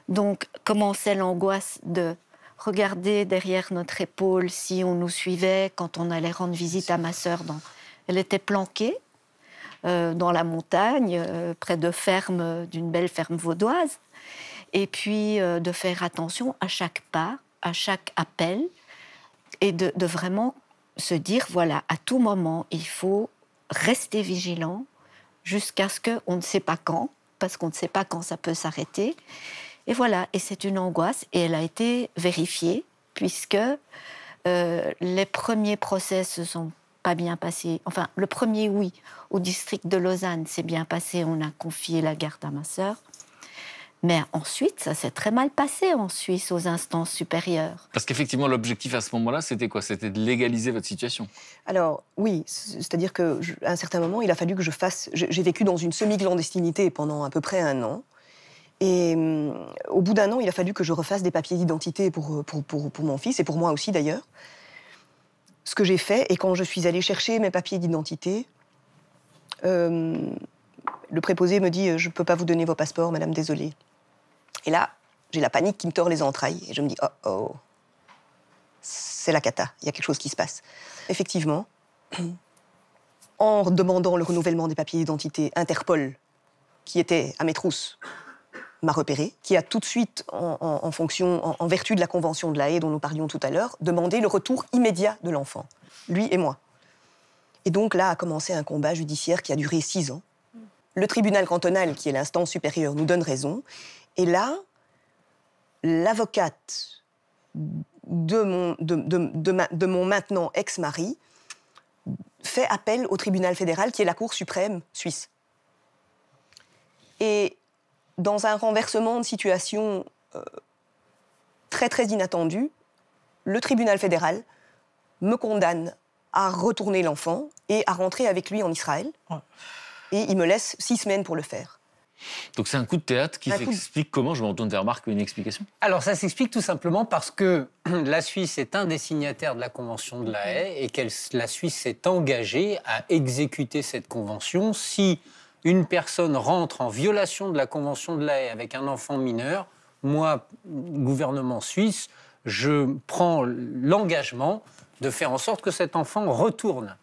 Donc commençait l'angoisse de regarder derrière notre épaule si on nous suivait quand on allait rendre visite à ma sœur. Elle était planquée dans la montagne, près de fermes, d'une belle ferme vaudoise. Et puis de faire attention à chaque pas, à chaque appel, et de vraiment se dire, voilà, à tout moment, il faut rester vigilant jusqu'à ce qu'on ne sait pas quand, parce qu'on ne sait pas quand ça peut s'arrêter. Et voilà, et c'est une angoisse, et elle a été vérifiée, puisque les premiers procès se sont pas bien passés. Enfin, le premier, oui, au district de Lausanne, s'est bien passé, on a confié la garde à ma sœur. Mais ensuite, ça s'est très mal passé en Suisse, aux instances supérieures. Parce qu'effectivement, l'objectif à ce moment-là, c'était quoi? C'était de légaliser votre situation. Alors, oui, c'est-à-dire qu'à un certain moment, il a fallu que je fasse... J'ai vécu dans une semi-clandestinité pendant à peu près 1 an. Et au bout d'1 an, il a fallu que je refasse des papiers d'identité pour mon fils, et pour moi aussi d'ailleurs. Ce que j'ai fait, et quand je suis allée chercher mes papiers d'identité, le préposé me dit « Je ne peux pas vous donner vos passeports, madame, désolée ». Et là, j'ai la panique qui me tord les entrailles. Et je me dis « Oh, c'est la cata, il y a quelque chose qui se passe ». Effectivement, en demandant le renouvellement des papiers d'identité, Interpol, qui était à mes trousses, m'a repéré, qui a tout de suite, en vertu de la Convention de la Haye dont nous parlions tout à l'heure, demandé le retour immédiat de l'enfant, lui et moi. Et donc là a commencé un combat judiciaire qui a duré 6 ans. Le tribunal cantonal, qui est l'instance supérieure, nous donne raison. Et là, l'avocate de mon maintenant ex-mari fait appel au tribunal fédéral, qui est la Cour suprême suisse. Et dans un renversement de situation très, très inattendu, le tribunal fédéral me condamne à retourner l'enfant et à rentrer avec lui en Israël. Et il me laisse 6 semaines pour le faire. Donc c'est un coup de théâtre qui s'explique comment? Je me retourne vers Marc, une explication? Alors ça s'explique tout simplement parce que la Suisse est un des signataires de la Convention de la Haye et que la Suisse s'est engagée à exécuter cette convention si une personne rentre en violation de la Convention de la Haye avec un enfant mineur. Moi, gouvernement suisse, je prends l'engagement de faire en sorte que cet enfant retourne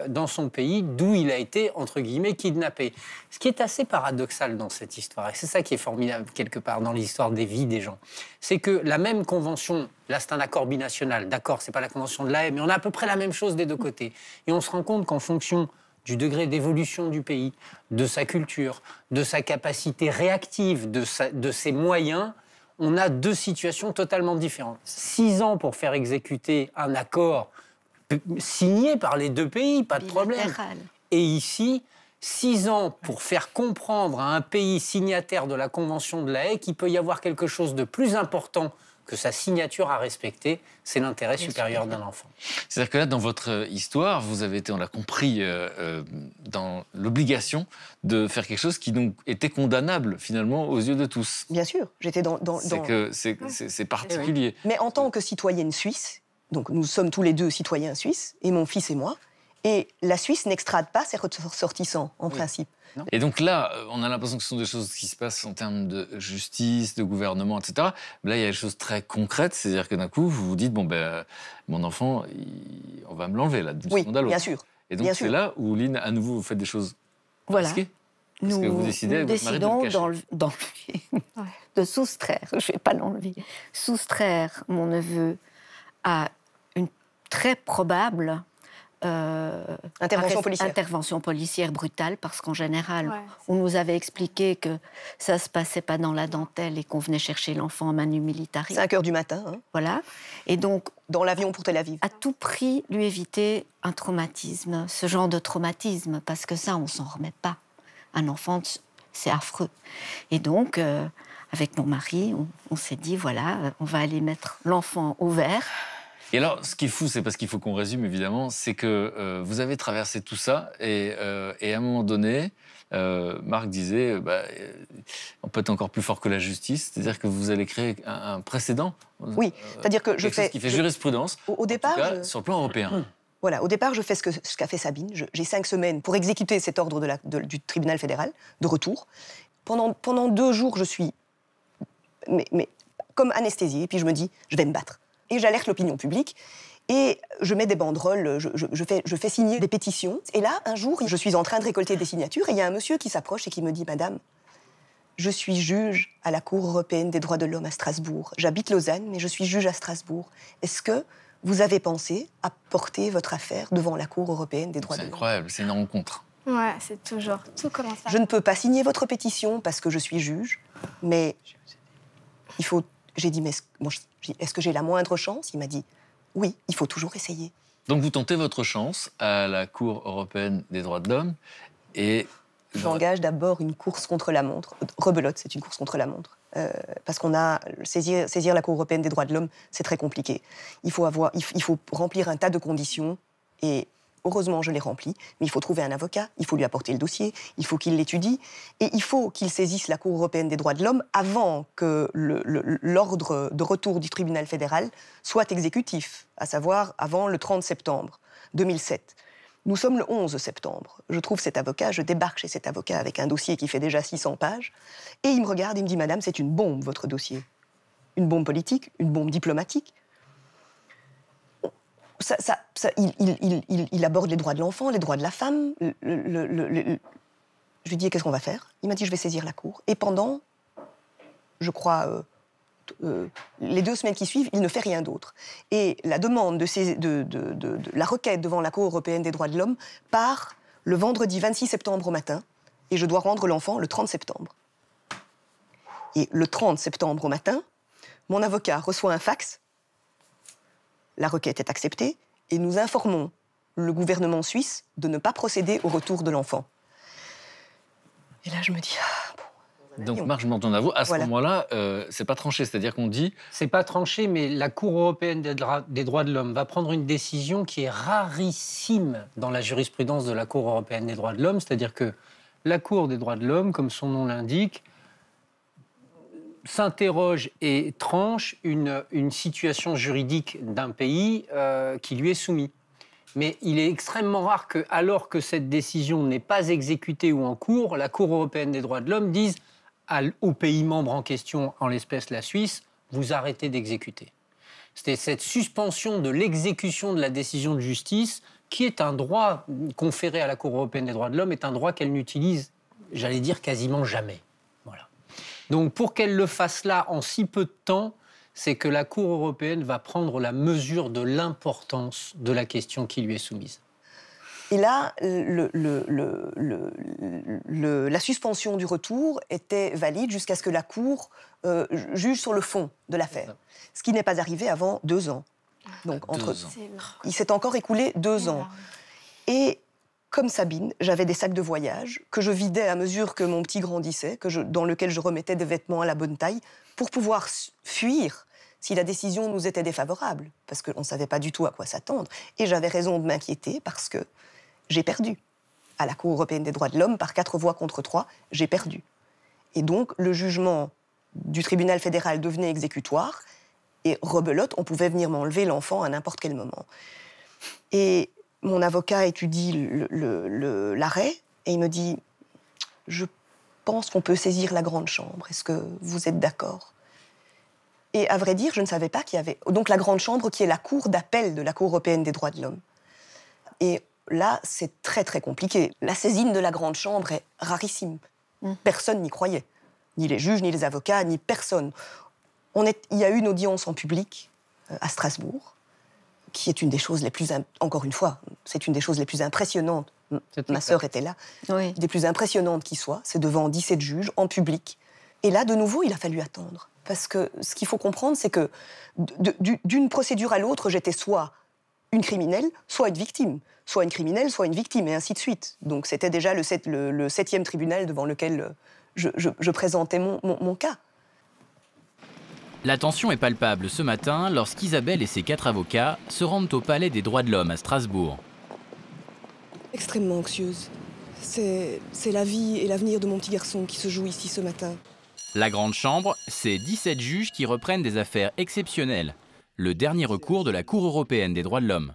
dans son pays d'où il a été, entre guillemets, kidnappé. Ce qui est assez paradoxal dans cette histoire, et c'est ça qui est formidable quelque part dans l'histoire des vies des gens, c'est que la même convention, là c'est un accord binational, d'accord, c'est pas la Convention de la Haye, mais on a à peu près la même chose des deux côtés. Et on se rend compte qu'en fonction du degré d'évolution du pays, de sa culture, de sa capacité réactive, de ses moyens, on a 2 situations totalement différentes. 6 ans pour faire exécuter un accord signé par les 2 pays, pas de problème. Et ici, 6 ans pour faire comprendre à un pays signataire de la Convention de la Haye qu'il peut y avoir quelque chose de plus important que sa signature à respecter, c'est l'intérêt supérieur d'un enfant. C'est-à-dire que là, dans votre histoire, vous avez été, on l'a compris, dans l'obligation de faire quelque chose qui donc était condamnable, finalement, aux yeux de tous. Bien sûr, j'étais dans... C'est particulier. Mais en tant que citoyenne suisse, donc nous sommes tous les 2 citoyens suisses, et mon fils et moi, et la Suisse n'extrade pas ses ressortissants, en principe. Non. Et donc là, on a l'impression que ce sont des choses qui se passent en termes de justice, de gouvernement, etc. Mais là, il y a des choses très concrètes, c'est-à-dire que d'un coup, vous vous dites, bon, mon enfant, on va me l'enlever, là, d'une seconde à l'autre. Bien sûr. Et donc, c'est là où, Lynn, à nouveau, vous faites des choses risquées. Parce que vous décidez, nous décidons de soustraire, je ne vais pas l'enlever, soustraire mon neveu à une très probable intervention policière brutale, parce qu'en général, on nous avait expliqué que ça ne se passait pas dans la dentelle et qu'on venait chercher l'enfant en manu militari. 5h du matin. Hein. Voilà. Et donc, dans l'avion pour Tel Aviv. À tout prix, lui éviter un traumatisme, ce genre de traumatisme, parce que ça, on ne s'en remet pas. Un enfant, c'est affreux. Et donc, avec mon mari, on s'est dit, voilà, on va aller mettre l'enfant au vert. Et alors, ce qui est fou, c'est parce qu'il faut qu'on résume, évidemment, c'est que vous avez traversé tout ça et à un moment donné, Marc disait, on peut être encore plus fort que la justice, c'est-à-dire que vous allez créer un précédent. Oui, c'est-à-dire que je quelque chose fais... qui fait jurisprudence, Au départ, en tout cas, sur le plan européen. Voilà, au départ, je fais ce qu'a fait Sabine. J'ai 5 semaines pour exécuter cet ordre du tribunal fédéral de retour. Pendant 2 jours, je suis mais comme anesthésiée, et puis je me dis, je vais me battre. Et j'alerte l'opinion publique, et je mets des banderoles, je fais signer des pétitions. Et là, un jour, je suis en train de récolter des signatures, et il y a un monsieur qui s'approche et qui me dit, Madame, je suis juge à la Cour européenne des droits de l'homme à Strasbourg. J'habite Lausanne, mais je suis juge à Strasbourg. Est-ce que vous avez pensé à porter votre affaire devant la Cour européenne des droits de l'homme? C'est incroyable, c'est une rencontre. Ouais, c'est toujours, tout commence à... Je ne peux pas signer votre pétition parce que je suis juge, mais il faut... J'ai dit, mais est-ce que j'ai la moindre chance? Il m'a dit, oui, il faut toujours essayer. Donc vous tentez votre chance à la Cour européenne des droits de l'homme et... J'engage d'abord une course contre la montre. Rebelote, c'est une course contre la montre. Parce qu'on a... Saisir la Cour européenne des droits de l'homme, c'est très compliqué. Il faut remplir un tas de conditions et... Heureusement, je l'ai rempli, mais il faut trouver un avocat, il faut lui apporter le dossier, il faut qu'il l'étudie, et il faut qu'il saisisse la Cour européenne des droits de l'homme avant que l'ordre de retour du tribunal fédéral soit exécutif, à savoir avant le 30 septembre 2007. Nous sommes le 11 septembre. Je trouve cet avocat, je débarque chez cet avocat avec un dossier qui fait déjà 600 pages, et il me regarde et me dit « Madame, c'est une bombe, votre dossier. Une bombe politique, une bombe diplomatique. » Il aborde les droits de l'enfant, les droits de la femme. Je lui dis, qu'est-ce qu'on va faire? Il m'a dit, je vais saisir la Cour. Et pendant, je crois, les 2 semaines qui suivent, il ne fait rien d'autre. Et la demande de la requête devant la Cour européenne des droits de l'homme part le vendredi 26 septembre au matin, et je dois rendre l'enfant le 30 septembre. Et le 30 septembre au matin, mon avocat reçoit un fax. La requête est acceptée et nous informons le gouvernement suisse de ne pas procéder au retour de l'enfant. Et là, je me dis... Donc, Marc, je m'entends à vous. À ce moment-là, c'est pas tranché. C'est-à-dire qu'on dit... C'est pas tranché, mais la Cour européenne des droits de l'homme va prendre une décision qui est rarissime dans la jurisprudence de la Cour européenne des droits de l'homme. C'est-à-dire que la Cour des droits de l'homme, comme son nom l'indique, s'interroge et tranche une situation juridique d'un pays qui lui est soumis. Mais il est extrêmement rare que, alors que cette décision n'est pas exécutée ou en cours, la Cour européenne des droits de l'homme dise au pays membre en question, en l'espèce la Suisse, vous arrêtez d'exécuter. C'était cette suspension de l'exécution de la décision de justice qui est un droit conféré à la Cour européenne des droits de l'homme, est un droit qu'elle n'utilise, j'allais dire, quasiment jamais. Donc, pour qu'elle le fasse là en si peu de temps, c'est que la Cour européenne va prendre la mesure de l'importance de la question qui lui est soumise. Et là, la suspension du retour était valide jusqu'à ce que la Cour juge sur le fond de l'affaire. Ce qui n'est pas arrivé avant 2 ans. Donc, il s'est encore écoulé 2 ans. Et... Comme Sabine, j'avais des sacs de voyage que je vidais à mesure que mon petit grandissait, dans lequel je remettais des vêtements à la bonne taille, pour pouvoir fuir si la décision nous était défavorable, parce qu'on ne savait pas du tout à quoi s'attendre. Et j'avais raison de m'inquiéter parce que j'ai perdu. À la Cour européenne des droits de l'homme, par 4 voix contre 3, j'ai perdu. Et donc, le jugement du tribunal fédéral devenait exécutoire, et rebelote, on pouvait venir m'enlever l'enfant à n'importe quel moment. Et... Mon avocat étudie l'arrêt et il me dit « Je pense qu'on peut saisir la grande chambre. Est-ce que vous êtes d'accord ?» Et à vrai dire, je ne savais pas qu'il y avait... Donc la grande chambre qui est la cour d'appel de la Cour européenne des droits de l'homme. Et là, c'est très très compliqué. La saisine de la grande chambre est rarissime. Personne n'y croyait. Ni les juges, ni les avocats, ni personne. Il y a eu une audience en public à Strasbourg, qui est une des choses les plus... Encore une fois, c'est une des choses les plus impressionnantes. Ma sœur était là. Oui. Des plus impressionnantes qui soient. C'est devant 17 juges, en public. Et là, de nouveau, il a fallu attendre. Parce que ce qu'il faut comprendre, c'est que d'une procédure à l'autre, j'étais soit une criminelle, soit une victime. Soit une criminelle, soit une victime, et ainsi de suite. Donc c'était déjà le 7e tribunal devant lequel je présentais mon cas. La tension est palpable ce matin lorsqu'Isabelle et ses 4 avocats se rendent au Palais des droits de l'homme à Strasbourg. Extrêmement anxieuse. C'est la vie et l'avenir de mon petit garçon qui se jouent ici ce matin. La Grande Chambre, c'est 17 juges qui reprennent des affaires exceptionnelles. Le dernier recours de la Cour européenne des droits de l'homme.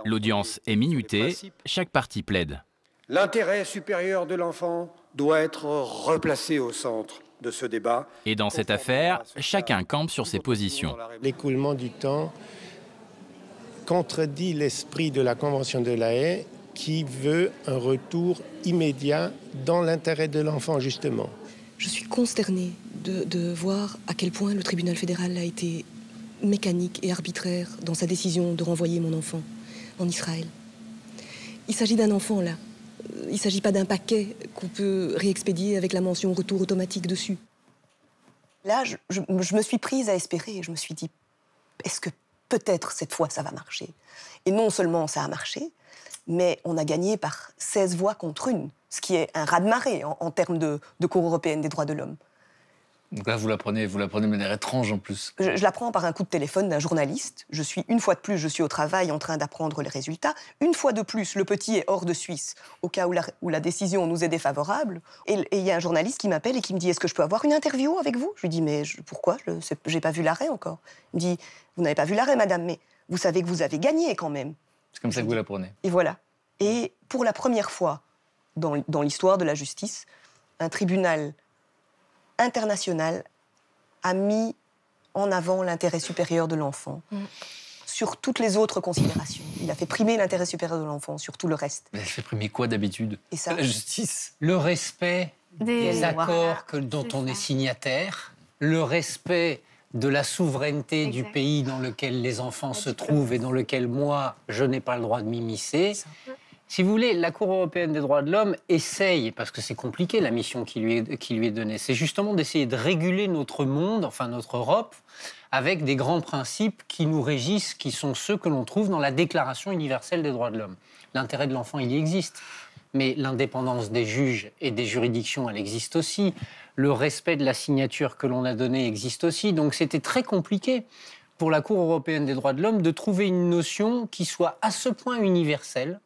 L'audience est minutée, chaque partie plaide. L'intérêt supérieur de l'enfant doit être replacé au centre de ce débat. Et dans cette affaire, chacun campe sur ses positions. L'écoulement du temps contredit l'esprit de la Convention de La Haye qui veut un retour immédiat dans l'intérêt de l'enfant, justement. Je suis consternée de voir à quel point le tribunal fédéral a été mécanique et arbitraire dans sa décision de renvoyer mon enfant en Israël. Il s'agit d'un enfant, là. Il ne s'agit pas d'un paquet qu'on peut réexpédier avec la mention retour automatique dessus. Là, je me suis prise à espérer. Je me suis dit, est-ce que peut-être cette fois ça va marcher? Et non seulement ça a marché, mais on a gagné par 16 voix contre 1, ce qui est un raz-de-marée en termes de Cour européenne des droits de l'homme. Donc là, vous la prenez de manière étrange en plus. Je la prends par un coup de téléphone d'un journaliste. Une fois de plus, je suis au travail en train d'apprendre les résultats. Une fois de plus, le petit est hors de Suisse, au cas où la décision nous est défavorable. Et il y a un journaliste qui m'appelle et qui me dit « Est-ce que je peux avoir une interview avec vous ?» Je lui dis « Mais pourquoi? J'ai pas vu l'arrêt encore. » Il me dit « Vous n'avez pas vu l'arrêt, madame, mais vous savez que vous avez gagné quand même. » C'est comme ça que vous la prenez. Et voilà. Et pour la première fois dans l'histoire de la justice, un tribunal international a mis en avant l'intérêt supérieur de l'enfant sur toutes les autres considérations. Il a fait primer l'intérêt supérieur de l'enfant sur tout le reste. Mais elle fait primer quoi d'habitude? Et ça, la justice. Le respect des accords dont on est signataire, le respect de la souveraineté du pays dans lequel les enfants se trouvent et dans lequel moi, je n'ai pas le droit de m'immiscer. Si vous voulez, la Cour européenne des droits de l'homme essaye, parce que c'est compliqué la mission qui lui est donnée, c'est justement d'essayer de réguler notre monde, enfin notre Europe, avec des grands principes qui nous régissent, qui sont ceux que l'on trouve dans la Déclaration universelle des droits de l'homme. L'intérêt de l'enfant, il y existe, mais l'indépendance des juges et des juridictions, elle existe aussi. Le respect de la signature que l'on a donnée existe aussi. Donc c'était très compliqué pour la Cour européenne des droits de l'homme de trouver une notion qui soit à ce point universelle,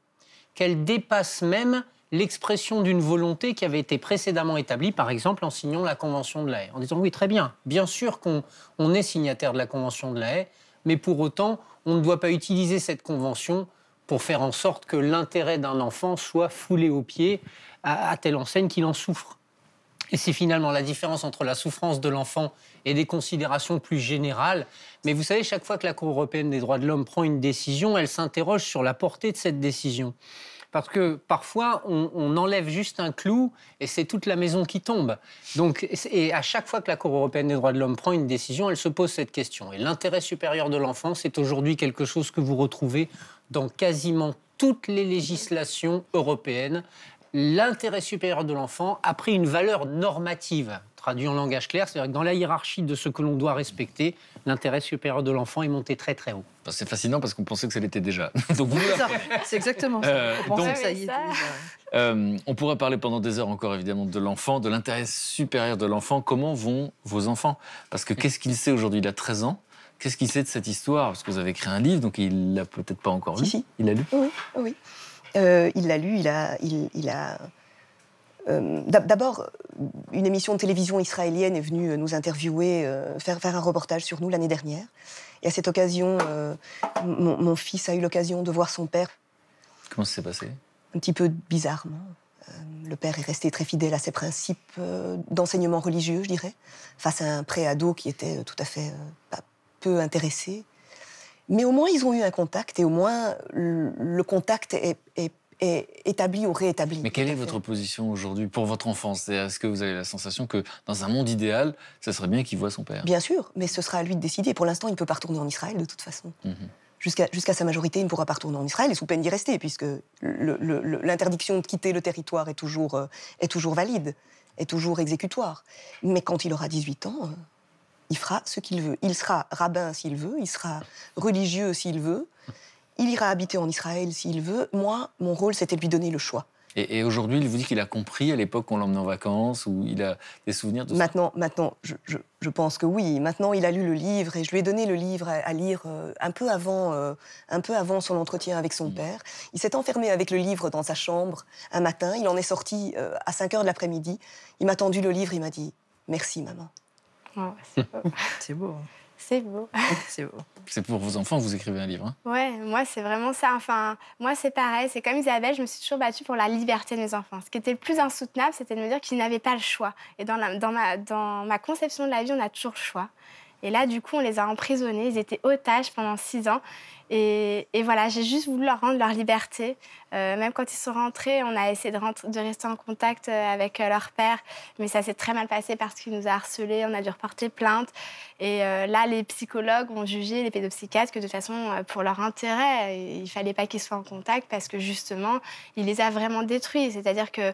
qu'elle dépasse même l'expression d'une volonté qui avait été précédemment établie, par exemple en signant la Convention de La Haye. En disant, oui, très bien sûr qu'on est signataire de la Convention de La Haye, mais pour autant, on ne doit pas utiliser cette Convention pour faire en sorte que l'intérêt d'un enfant soit foulé aux pieds à telle enseigne qu'il en souffre. Et c'est finalement la différence entre la souffrance de l'enfant et des considérations plus générales. Mais vous savez, chaque fois que la Cour européenne des droits de l'homme prend une décision, elle s'interroge sur la portée de cette décision. Parce que parfois, on enlève juste un clou et c'est toute la maison qui tombe. Donc, et à chaque fois que la Cour européenne des droits de l'homme prend une décision, elle se pose cette question. Et l'intérêt supérieur de l'enfant, c'est aujourd'hui quelque chose que vous retrouvez dans quasiment toutes les législations européennes. L'intérêt supérieur de l'enfant a pris une valeur normative, traduit en langage clair, c'est-à-dire que dans la hiérarchie de ce que l'on doit respecter, l'intérêt supérieur de l'enfant est monté très très haut. C'est fascinant parce qu'on pensait que ça l'était déjà. Donc vous c'est exactement ça. On pensait que ça y était. On pourrait parler pendant des heures encore évidemment de l'enfant, de l'intérêt supérieur de l'enfant. Comment vont vos enfants? Parce que qu'est-ce qu'il sait aujourd'hui? Il a 13 ans. Qu'est-ce qu'il sait de cette histoire? Parce que vous avez écrit un livre, donc il l'a peut-être pas encore lu. Si. Il l'a lu? Oui. Il l'a lu, d'abord, une émission de télévision israélienne est venue nous interviewer, faire un reportage sur nous l'année dernière. Et à cette occasion, mon fils a eu l'occasion de voir son père. Comment ça s'est passé? Un petit peu bizarrement. Le père est resté très fidèle à ses principes d'enseignement religieux, je dirais, face à un préado qui était tout à fait peu intéressé. Mais au moins, ils ont eu un contact, et au moins, le contact est établi ou réétabli. Mais quelle est votre position aujourd'hui pour votre enfance? Est-ce que vous avez la sensation que, dans un monde idéal, ça serait bien qu'il voie son père? Bien sûr, mais ce sera à lui de décider. Pour l'instant, il ne peut pas retourner en Israël, de toute façon. Jusqu'à sa majorité, il ne pourra pas retourner en Israël, et sous peine d'y rester, puisque l'interdiction de quitter le territoire est toujours valide, est toujours exécutoire. Mais quand il aura 18 ans... il fera ce qu'il veut. Il sera rabbin s'il veut, il sera religieux s'il veut, il ira habiter en Israël s'il veut. Moi, mon rôle, c'était de lui donner le choix. Et aujourd'hui, il vous dit qu'il a compris à l'époque qu'on l'emmenait en vacances, ou il a des souvenirs de ça? Maintenant, je pense que oui. Maintenant, il a lu le livre et je lui ai donné le livre à lire un peu avant son entretien avec son père. Il s'est enfermé avec le livre dans sa chambre un matin. Il en est sorti à 5 h de l'après-midi. Il m'a tendu le livre, il m'a dit « Merci, maman ». Oh, c'est beau. C'est beau. C'est beau. C'est beau. C'est pour vos enfants que vous écrivez un livre, hein? Ouais, moi, c'est vraiment ça. Enfin, moi, c'est pareil. C'est comme Isabelle, je me suis toujours battue pour la liberté de mes enfants. Ce qui était le plus insoutenable, c'était de me dire qu'ils n'avaient pas le choix. Et dans ma conception de la vie, on a toujours le choix. Et là, du coup, on les a emprisonnés. Ils étaient otages pendant 6 ans. Et voilà, j'ai juste voulu leur rendre leur liberté. Même quand ils sont rentrés, on a essayé de rester en contact avec leur père. Mais ça s'est très mal passé parce qu'il nous a harcelés. On a dû reporter plainte. Et là, les psychologues ont jugé, les pédopsychiatres, que de toute façon, pour leur intérêt, il ne fallait pas qu'ils soient en contact parce que justement, il les a vraiment détruits. C'est-à-dire que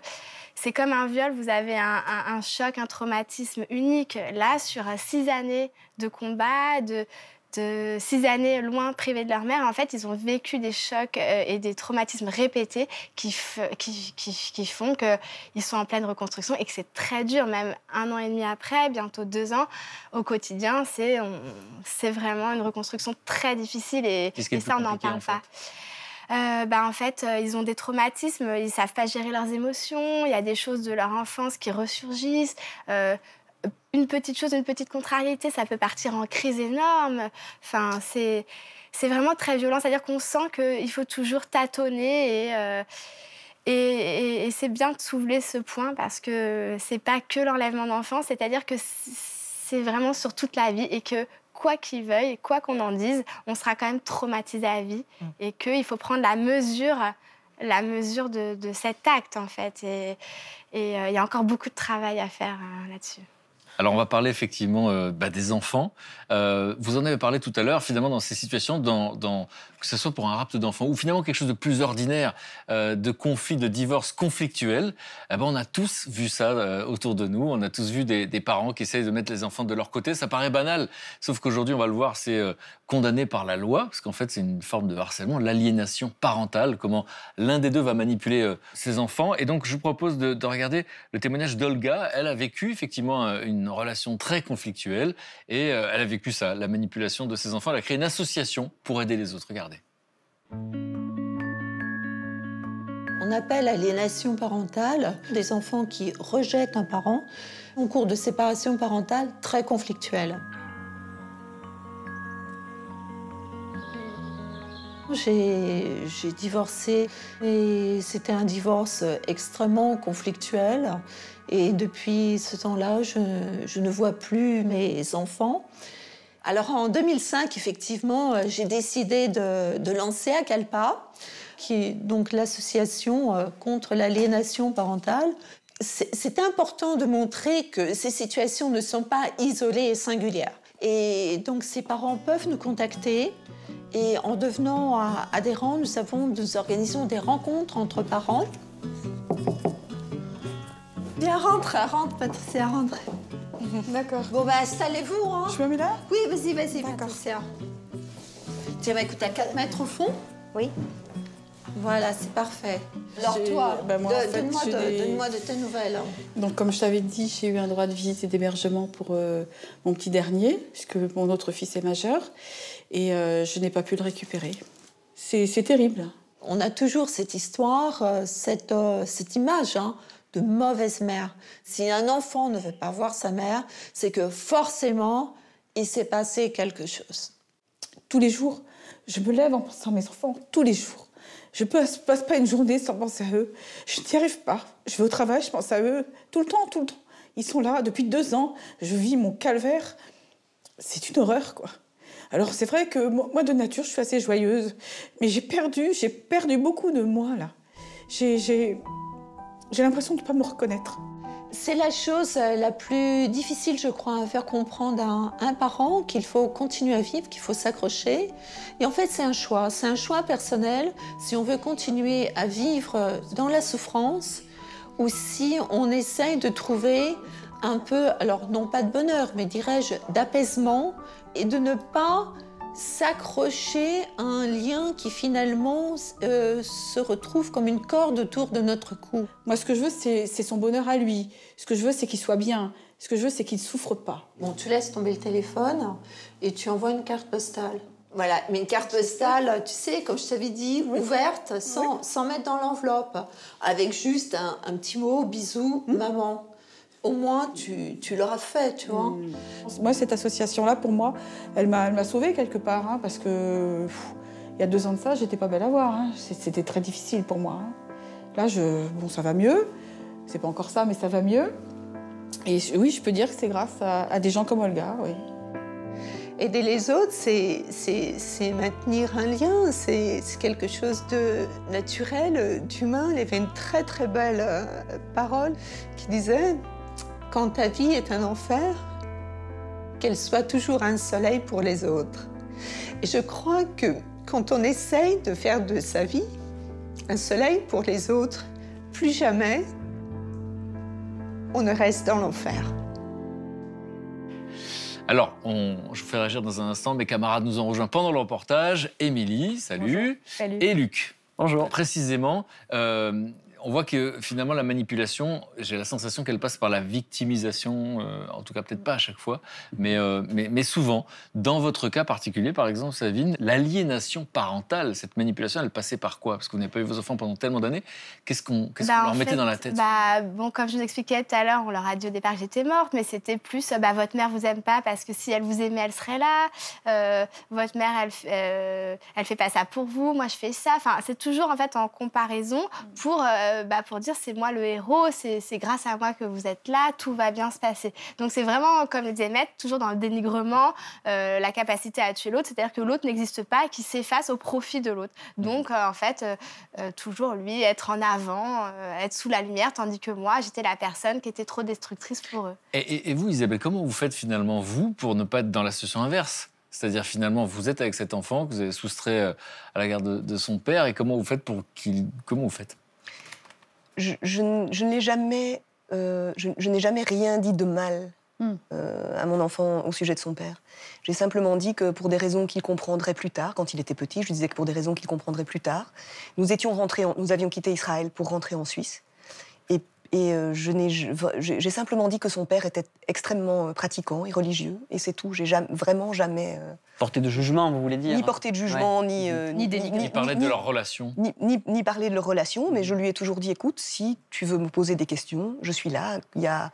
c'est comme un viol, vous avez un choc, un traumatisme unique. Là, sur 6 années de combat, de 6 années loin, privés de leur mère, en fait, ils ont vécu des chocs et des traumatismes répétés qui font qu'ils sont en pleine reconstruction et que c'est très dur, même 1 an et demi après, bientôt 2 ans, au quotidien, c'est vraiment une reconstruction très difficile et ça, on n'en parle pas. En fait, ils ont des traumatismes, ils ne savent pas gérer leurs émotions, il y a des choses de leur enfance qui ressurgissent. Une petite chose, une petite contrariété, ça peut partir en crise énorme. Enfin, c'est vraiment très violent. C'est-à-dire qu'on sent qu'il faut toujours tâtonner et c'est bien de soulever ce point parce que c'est pas que l'enlèvement d'enfants, c'est-à-dire que c'est vraiment sur toute la vie et que quoi qu'il veuille, quoi qu'on en dise, on sera quand même traumatisé à vie et qu'il faut prendre la mesure de cet acte, en fait. Et il y a encore beaucoup de travail à faire là-dessus. Alors, on va parler effectivement des enfants. Vous en avez parlé tout à l'heure, finalement, dans ces situations, que ce soit pour un rapt d'enfants ou finalement quelque chose de plus ordinaire, de conflits, de divorces conflictuels, on a tous vu ça autour de nous. On a tous vu des parents qui essayent de mettre les enfants de leur côté. Ça paraît banal, sauf qu'aujourd'hui, on va le voir, c'est condamné par la loi, parce qu'en fait, c'est une forme de harcèlement, l'aliénation parentale, comment l'un des deux va manipuler ses enfants. Et donc, je vous propose de regarder le témoignage d'Olga. Elle a vécu effectivement une relation très conflictuelle et elle a vécu ça, la manipulation de ses enfants. Elle a créé une association pour aider les autres. Regardez. On appelle aliénation parentale des enfants qui rejettent un parent en cours de séparation parentale très conflictuelle. J'ai divorcé et c'était un divorce extrêmement conflictuel. Et depuis ce temps-là, je ne vois plus mes enfants. Alors en 2005, effectivement, j'ai décidé de lancer Akalpa, qui est donc l'association contre l'aliénation parentale. C'est important de montrer que ces situations ne sont pas isolées et singulières. Et donc ces parents peuvent nous contacter. Et en devenant adhérents, nous organisons des rencontres entre parents. Viens, rentre, Patricia, rentre. D'accord. Bon, installez-vous. Hein. Je me mets là? Oui, vas-y, Patricia. Tiens, écoute, à 4 mètres au fond. Oui. Voilà, c'est parfait. Alors toi, donne-moi de tes nouvelles. Hein. Donc, comme je t'avais dit, j'ai eu un droit de visite et d'hébergement pour mon petit dernier, puisque mon autre fils est majeur. Et je n'ai pas pu le récupérer. C'est terrible. On a toujours cette histoire, cette image de mauvaise mère. Si un enfant ne veut pas voir sa mère, c'est que forcément, il s'est passé quelque chose. Tous les jours, je me lève en pensant à mes enfants, tous les jours. Je ne passe pas une journée sans penser à eux. Je n'y arrive pas. Je vais au travail, je pense à eux tout le temps. Ils sont là depuis 2 ans. Je vis mon calvaire. C'est une horreur, quoi. Alors, c'est vrai que moi, de nature, je suis assez joyeuse. Mais j'ai perdu beaucoup de moi, là. J'ai l'impression de ne pas me reconnaître. C'est la chose la plus difficile, je crois, à faire comprendre à un parent qu'il faut continuer à vivre, qu'il faut s'accrocher. Et en fait, c'est un choix personnel. Si on veut continuer à vivre dans la souffrance ou si on essaye de trouver un peu, alors non pas de bonheur, mais dirais-je d'apaisement et de ne pas s'accrocher à un lien qui finalement se retrouve comme une corde autour de notre cou. Moi, ce que je veux, c'est son bonheur à lui. Ce que je veux, c'est qu'il soit bien. Ce que je veux, c'est qu'il ne souffre pas. Bon, tu laisses tomber le téléphone et tu envoies une carte postale. Voilà, mais une carte postale, tu sais, comme je t'avais dit, ouverte, sans mettre dans l'enveloppe, avec juste un petit mot, bisous, maman. Au moins, tu l'auras fait, tu vois. Moi, cette association-là, pour moi, elle m'a sauvée quelque part, hein, parce que il y a 2 ans de ça, j'étais pas belle à voir. Hein. C'était très difficile pour moi. Hein. Là, bon, ça va mieux. C'est pas encore ça, mais ça va mieux. Et oui, je peux dire que c'est grâce à des gens comme Olga, oui. Aider les autres, c'est maintenir un lien, c'est quelque chose de naturel, d'humain. Il y avait une très très belle parole qui disait « Quand ta vie est un enfer, qu'elle soit toujours un soleil pour les autres. » Et je crois que quand on essaye de faire de sa vie un soleil pour les autres, plus jamais on ne reste dans l'enfer. Alors, je vous fais réagir dans un instant. Mes camarades nous ont rejoints pendant le reportage. Émilie, salut. Salut. Et Luc. Bonjour. Précisément, on voit que finalement la manipulation, j'ai la sensation qu'elle passe par la victimisation, en tout cas peut-être pas à chaque fois, mais souvent. Dans votre cas particulier, par exemple, Savine, l'aliénation parentale, cette manipulation, elle passait par quoi? Parce que vous n'avez pas eu vos enfants pendant tellement d'années. Qu'est-ce qu'on leur mettait dans la tête? Bon, comme je vous expliquais tout à l'heure, on leur a dit au départ que j'étais morte, mais c'était plus votre mère vous aime pas parce que si elle vous aimait, elle serait là. Votre mère, elle fait pas ça pour vous, moi je fais ça. Enfin, c'est toujours en fait en comparaison pour dire c'est moi le héros, c'est grâce à moi que vous êtes là, tout va bien se passer. Donc c'est vraiment, comme le disait Maître, toujours dans le dénigrement, la capacité à tuer l'autre, c'est-à-dire que l'autre n'existe pas, qui s'efface au profit de l'autre. Donc en fait, toujours lui être en avant, être sous la lumière, tandis que moi, j'étais la personne qui était trop destructrice pour eux. Et vous, Isabelle, comment vous faites finalement, vous, pour ne pas être dans la situation inverse? C'est-à-dire, finalement, vous êtes avec cet enfant que vous avez soustrait à la garde de son père, et comment vous faites pour qu'il... Comment vous faites? Je n'ai jamais rien dit de mal à mon enfant au sujet de son père. J'ai simplement dit que pour des raisons qu'il comprendrait plus tard, quand il était petit, je lui disais que pour des raisons qu'il comprendrait plus tard, nous avions quitté Israël pour rentrer en Suisse. Et j'ai simplement dit que son père était extrêmement pratiquant et religieux, et c'est tout. J'ai vraiment jamais... Porté de jugement, vous voulez dire? Ni porté de jugement, ni parler de leur relation. Ni parler de leur relation, mais je lui ai toujours dit, écoute, si tu veux me poser des questions, je suis là. Il y a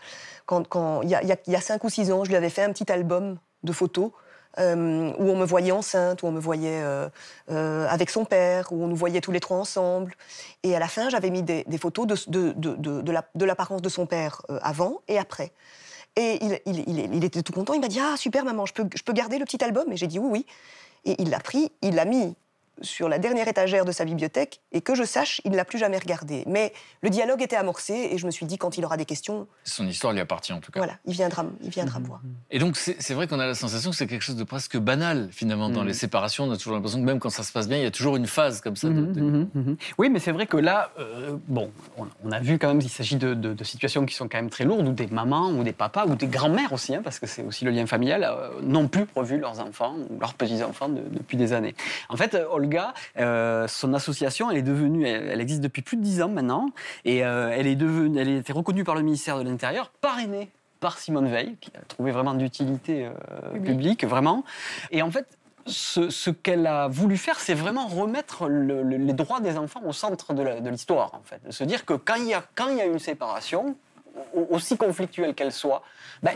5 ou 6 ans, je lui avais fait un petit album de photos où on me voyait enceinte, où on me voyait avec son père, où on nous voyait tous les 3 ensemble. Et à la fin, j'avais mis des photos de l'apparence de son père avant et après. Et il était tout content, il m'a dit « Ah, super maman, je peux garder le petit album ?» Et j'ai dit « Oui, oui ». Et il l'a pris, il l'a mis sur la dernière étagère de sa bibliothèque, et que je sache, il ne l'a plus jamais regardé. Mais le dialogue était amorcé, et je me suis dit, quand il aura des questions... Son histoire lui appartient, en tout cas. Voilà, il viendra me voir. Et donc, c'est vrai qu'on a la sensation que c'est quelque chose de presque banal, finalement, dans les séparations. On a toujours l'impression que même quand ça se passe bien, il y a toujours une phase comme ça. Oui, mais c'est vrai que là, on a vu quand même qu'il s'agit de situations qui sont quand même très lourdes, où des mamans, ou des papas, ou des grands-mères aussi, hein, parce que c'est aussi le lien familial, n'ont plus revu leurs enfants, ou leurs petits-enfants depuis des années. En fait, Olga, son association, elle existe depuis plus de 10 ans maintenant, et elle a été reconnue par le ministère de l'Intérieur, parrainée par Simone Veil, qui a trouvé vraiment d'utilité publique, vraiment. Et en fait, ce qu'elle a voulu faire, c'est vraiment remettre les droits des enfants au centre de l'histoire, en fait. De se dire que quand il y a une séparation, aussi conflictuelle qu'elle soit,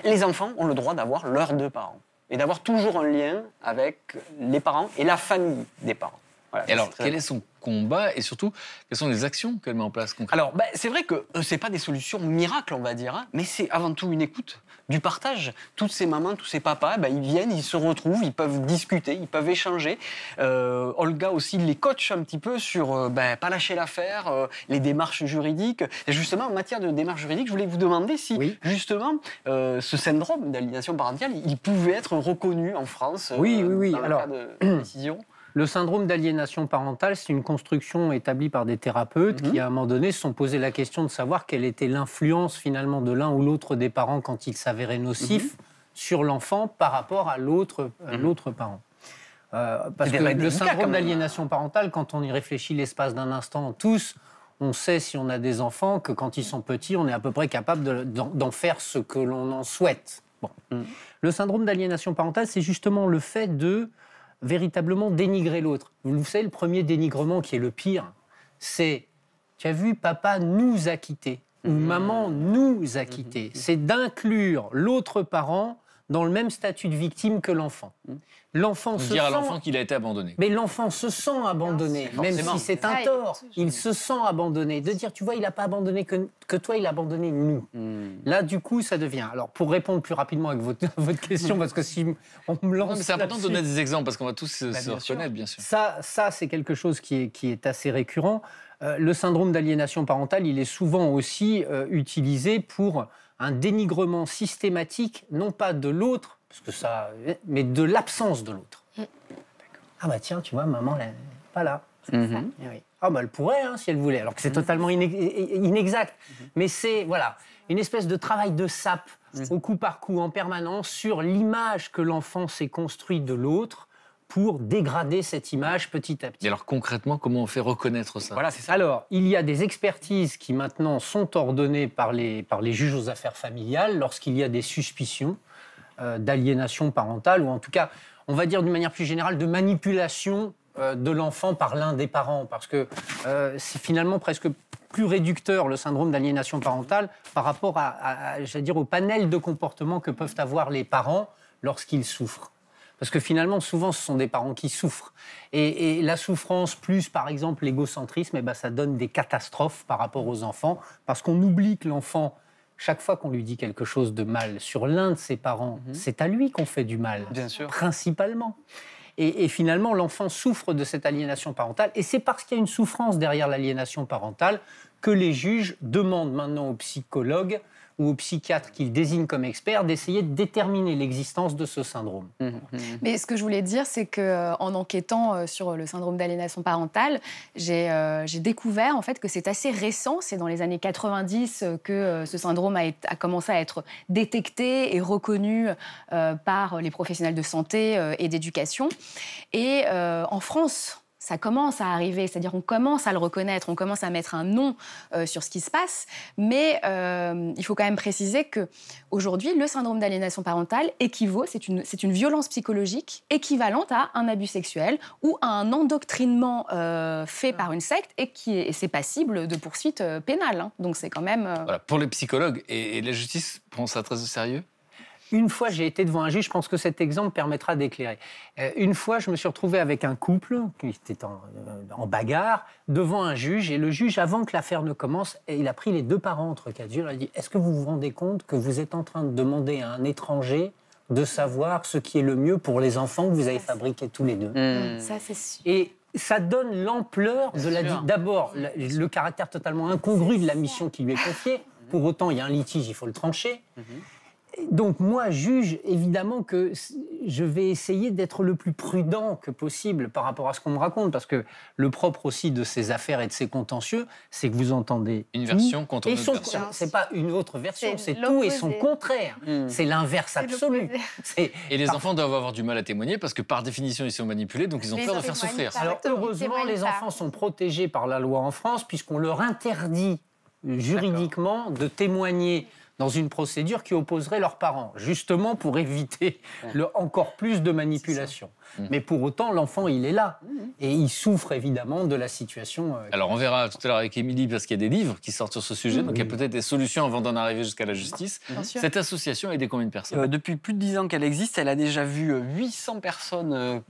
les enfants ont le droit d'avoir leurs 2 parents. Et d'avoir toujours un lien avec les parents et la famille des parents. Voilà, et alors, quel est son combat, et surtout, quelles sont les actions qu'elle met en place concrètement? Alors, c'est vrai que ce n'est pas des solutions miracles, on va dire, hein, mais c'est avant tout une écoute, du partage. Toutes ces mamans, tous ces papas, ils viennent, ils se retrouvent, ils peuvent discuter, ils peuvent échanger. Olga aussi les coach un petit peu sur pas lâcher l'affaire, les démarches juridiques. Et justement, en matière de démarches juridiques, je voulais vous demander si, justement, ce syndrome d'aliénation parentale, il pouvait être reconnu en France dans le cas de décision. Le syndrome d'aliénation parentale, c'est une construction établie par des thérapeutes qui, à un moment donné, se sont posé la question de savoir quelle était l'influence finalement de l'un ou l'autre des parents quand il s'avérait nocif sur l'enfant par rapport à l'autre parent. Parce que le syndrome d'aliénation parentale, quand on y réfléchit l'espace d'un instant, tous, on sait si on a des enfants que quand ils sont petits, on est à peu près capable d'en faire ce que l'on en souhaite. Bon. Le syndrome d'aliénation parentale, c'est justement le fait de véritablement dénigrer l'autre. Vous savez, le premier dénigrement qui est le pire, c'est « tu as vu, papa nous a quittés » ou « maman nous a quittés ». C'est d'inclure l'autre parent dans le même statut de victime que l'enfant. L'enfant se dire à sent... l'enfant qu'il a été abandonné. Mais l'enfant se sent abandonné, même si c'est un tort. Il se sent abandonné. De dire, tu vois, il n'a pas abandonné que toi, il a abandonné nous. Là, du coup, ça devient... Alors, pour répondre plus rapidement avec votre question, parce que si on me lance... Non, mais c'est important de donner des exemples, parce qu'on va tous se reconnaître, bien sûr. Ça c'est quelque chose qui est assez récurrent. Le syndrome d'aliénation parentale, il est souvent aussi utilisé pour un dénigrement systématique, non pas de l'autre, parce que ça, mais de l'absence de l'autre. Ah bah tiens, tu vois, maman, elle n'est pas là. Oui. Ah bah elle pourrait, hein, si elle voulait, alors que c'est totalement inexact. Mais c'est, voilà, une espèce de travail de sape, au coup par coup, en permanence, sur l'image que l'enfant s'est construite de l'autre, pour dégrader cette image petit à petit. Et alors concrètement, comment on fait reconnaître ça? Voilà, c'est ça. Alors, il y a des expertises qui maintenant sont ordonnées par les juges aux affaires familiales lorsqu'il y a des suspicions d'aliénation parentale, ou en tout cas, on va dire d'une manière plus générale, de manipulation de l'enfant par l'un des parents, parce que c'est finalement presque plus réducteur, le syndrome d'aliénation parentale, par rapport j'allais dire, au panel de comportements que peuvent avoir les parents lorsqu'ils souffrent. Parce que finalement, souvent, ce sont des parents qui souffrent. Et la souffrance, plus par exemple l'égocentrisme, eh ben, ça donne des catastrophes par rapport aux enfants, parce qu'on oublie que l'enfant, chaque fois qu'on lui dit quelque chose de mal sur l'un de ses parents, c'est à lui qu'on fait du mal, bien sûr, principalement. Et finalement, l'enfant souffre de cette aliénation parentale, et c'est parce qu'il y a une souffrance derrière l'aliénation parentale que les juges demandent maintenant aux psychologues ou aux psychiatres qu'ils désignent comme experts d'essayer de déterminer l'existence de ce syndrome. Mais ce que je voulais dire, c'est qu'en enquêtant sur le syndrome d'aliénation parentale, j'ai découvert en fait que c'est assez récent, c'est dans les années 90 que ce syndrome a commencé à être détecté et reconnu par les professionnels de santé et d'éducation. Et en France, ça commence à arriver, c'est-à-dire on commence à le reconnaître, on commence à mettre un nom sur ce qui se passe, mais il faut quand même préciser qu'aujourd'hui, le syndrome d'aliénation parentale équivaut, c'est une violence psychologique équivalente à un abus sexuel ou à un endoctrinement fait par une secte et c'est passible de poursuites pénales. Hein. Donc c'est quand même... Voilà, pour les psychologues, et la justice prend ça très au sérieux? Une fois, j'ai été devant un juge, je pense que cet exemple permettra d'éclairer. Une fois, je me suis retrouvé avec un couple qui était en bagarre devant un juge, et le juge, avant que l'affaire ne commence, il a pris les deux parents entre quatre yeux, il a dit « Est-ce que vous vous rendez compte que vous êtes en train de demander à un étranger de savoir ce qui est le mieux pour les enfants que vous avez fabriqués tous les deux ?» Ça, c'est sûr. Et ça donne l'ampleur de la... D'abord, le caractère totalement incongru de la mission qui lui est confiée. Pour autant, il y a un litige, il faut le trancher. Donc moi, juge, évidemment que je vais essayer d'être le plus prudent que possible par rapport à ce qu'on me raconte, parce que le propre aussi de ces affaires et de ces contentieux, c'est que vous entendez une version contre une autre version. C'est pas une autre version, c'est tout et son contraire. C'est l'inverse absolu. Et les enfants doivent avoir du mal à témoigner, parce que par définition, ils sont manipulés, donc ils ont peur de faire souffrir. Alors heureusement, les enfants sont protégés par la loi en France, puisqu'on leur interdit juridiquement de témoigner dans une procédure qui opposerait leurs parents, justement pour éviter encore plus de manipulation. Mais pour autant, l'enfant, il est là. Et il souffre évidemment de la situation. Alors on verra tout à l'heure avec Émilie, parce qu'il y a des livres qui sortent sur ce sujet, donc il y a peut-être des solutions avant d'en arriver jusqu'à la justice. Cette association a aidé combien de personnes? Depuis plus de 10 ans qu'elle existe, elle a déjà vu 800 personnes